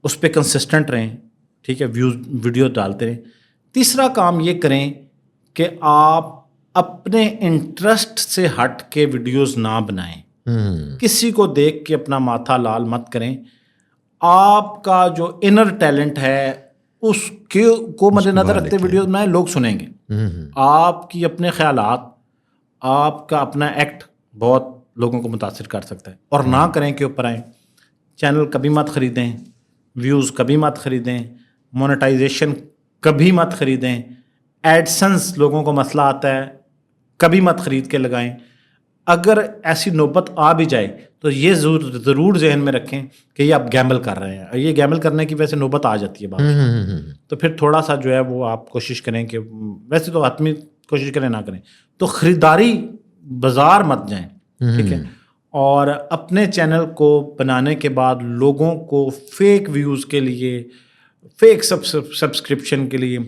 اس پہ کنسسٹنٹ رہیں ٹھیک ہے, ویڈیو ڈالتے رہیں. تیسرا کام یہ کریں کہ آپ اپنے انٹرسٹ سے ہٹ کے ویڈیوز نہ بنائیں, کسی کو دیکھ کے اپنا ماتھا لال مت کریں. آپ کا جو انر ٹیلنٹ ہے اس کے کو مد نظر رکھتے ویڈیوز بنائیں, لوگ سنیں گے. آپ کی اپنے خیالات, آپ کا اپنا ایکٹ بہت لوگوں کو متاثر کر سکتا ہے. اور نہ کریں کے اوپر آئیں, چینل کبھی مت خریدیں, ویوز کبھی مت خریدیں, مونیٹائزیشن کبھی مت خریدیں, ایڈسنس لوگوں کو مسئلہ آتا ہے کبھی مت خرید کے لگائیں. اگر ایسی نوبت آ بھی جائے تو یہ ضرور ذہن میں رکھیں کہ یہ آپ گیمبل کر رہے ہیں, یہ گیمبل کرنے کی وجہ سے نوبت آ جاتی ہے بات. تو پھر تھوڑا سا جو ہے وہ آپ کوشش کریں کہ ویسے تو حتمی کوشش کریں نہ کریں, تو خریداری بازار مت جائیں ٹھیک ہے. اور اپنے چینل کو بنانے کے بعد لوگوں کو فیک ویوز کے لیے, فیک سبسکرپشن کے لیے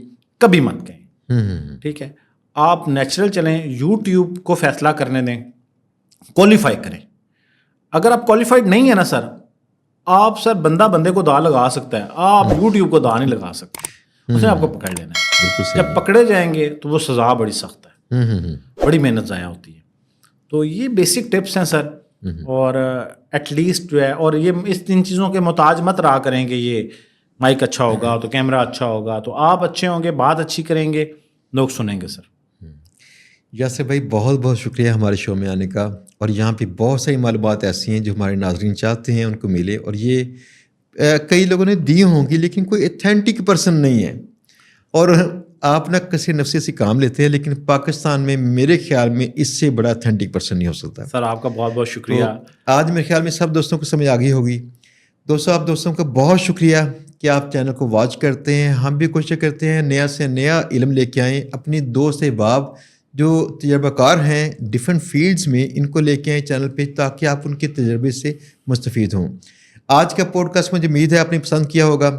کبھی مت کہیں ٹھیک ہے. آپ نیچرل چلیں, یوٹیوب کو فیصلہ کرنے دیں, کوالیفائی کریں. اگر آپ کوالیفائڈ نہیں ہیں نا سر, آپ سر بندہ بندے کو دا لگا سکتا ہے, آپ یوٹیوب کو دا نہیں لگا سکتے, اس نے آپ کو پکڑ لینا ہے. جب پکڑے جائیں گے تو وہ سزا بڑی سخت ہے, بڑی محنت ضائع ہوتی ہے. تو یہ بیسک ٹپس ہیں سر, اور ایٹ لیسٹ جو ہے, اور یہ ان چیزوں کے محتاج مت رہا کریں کہ یہ مائک اچھا ہوگا تو کیمرہ اچھا ہوگا تو آپ اچھے ہوں گے, بات اچھی کریں گے, لوگ سنیں گے. سر یاسر بھائی بہت بہت شکریہ ہمارے شو میں آنے کا, اور یہاں پہ بہت ساری معلومات ایسی ہیں جو ہمارے ناظرین چاہتے ہیں ان کو ملے, اور یہ کئی لوگوں نے دی ہوں گی لیکن کوئی ایتھینٹک پرسن نہیں ہے, اور آپ نہ کسی نفسی سے کام لیتے ہیں, لیکن پاکستان میں میرے خیال میں اس سے بڑا ایتھینٹک پرسن نہیں ہو سکتا. سر آپ کا بہت بہت شکریہ. آج میرے خیال میں سب دوستوں کو سمجھ آ گئی ہوگی. دوستوں آپ دوستوں کا بہت شکریہ کہ آپ چینل کو واچ کرتے ہیں. ہم بھی کوشش کرتے ہیں نیا سے نیا علم لے کے آئیں. اپنی دوست احباب جو تجربہ کار ہیں ڈفرینٹ فیلڈز میں ان کو لے کے آئیں چینل پہ تاکہ آپ ان کے تجربے سے مستفید ہوں. آج کا پوڈ کاسٹ مجھے امید ہے آپ نے پسند کیا ہوگا.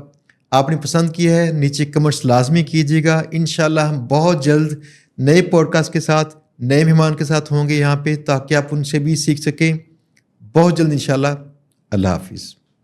آپ نے پسند کیا ہے نیچے کمنٹس لازمی کیجیے گا. انشاءاللہ ہم بہت جلد نئے پوڈ کاسٹ کے ساتھ نئے مہمان کے ساتھ ہوں گے یہاں پہ تاکہ آپ ان سے بھی سیکھ سکیں. بہت جلد انشاءاللہ. اللہ حافظ.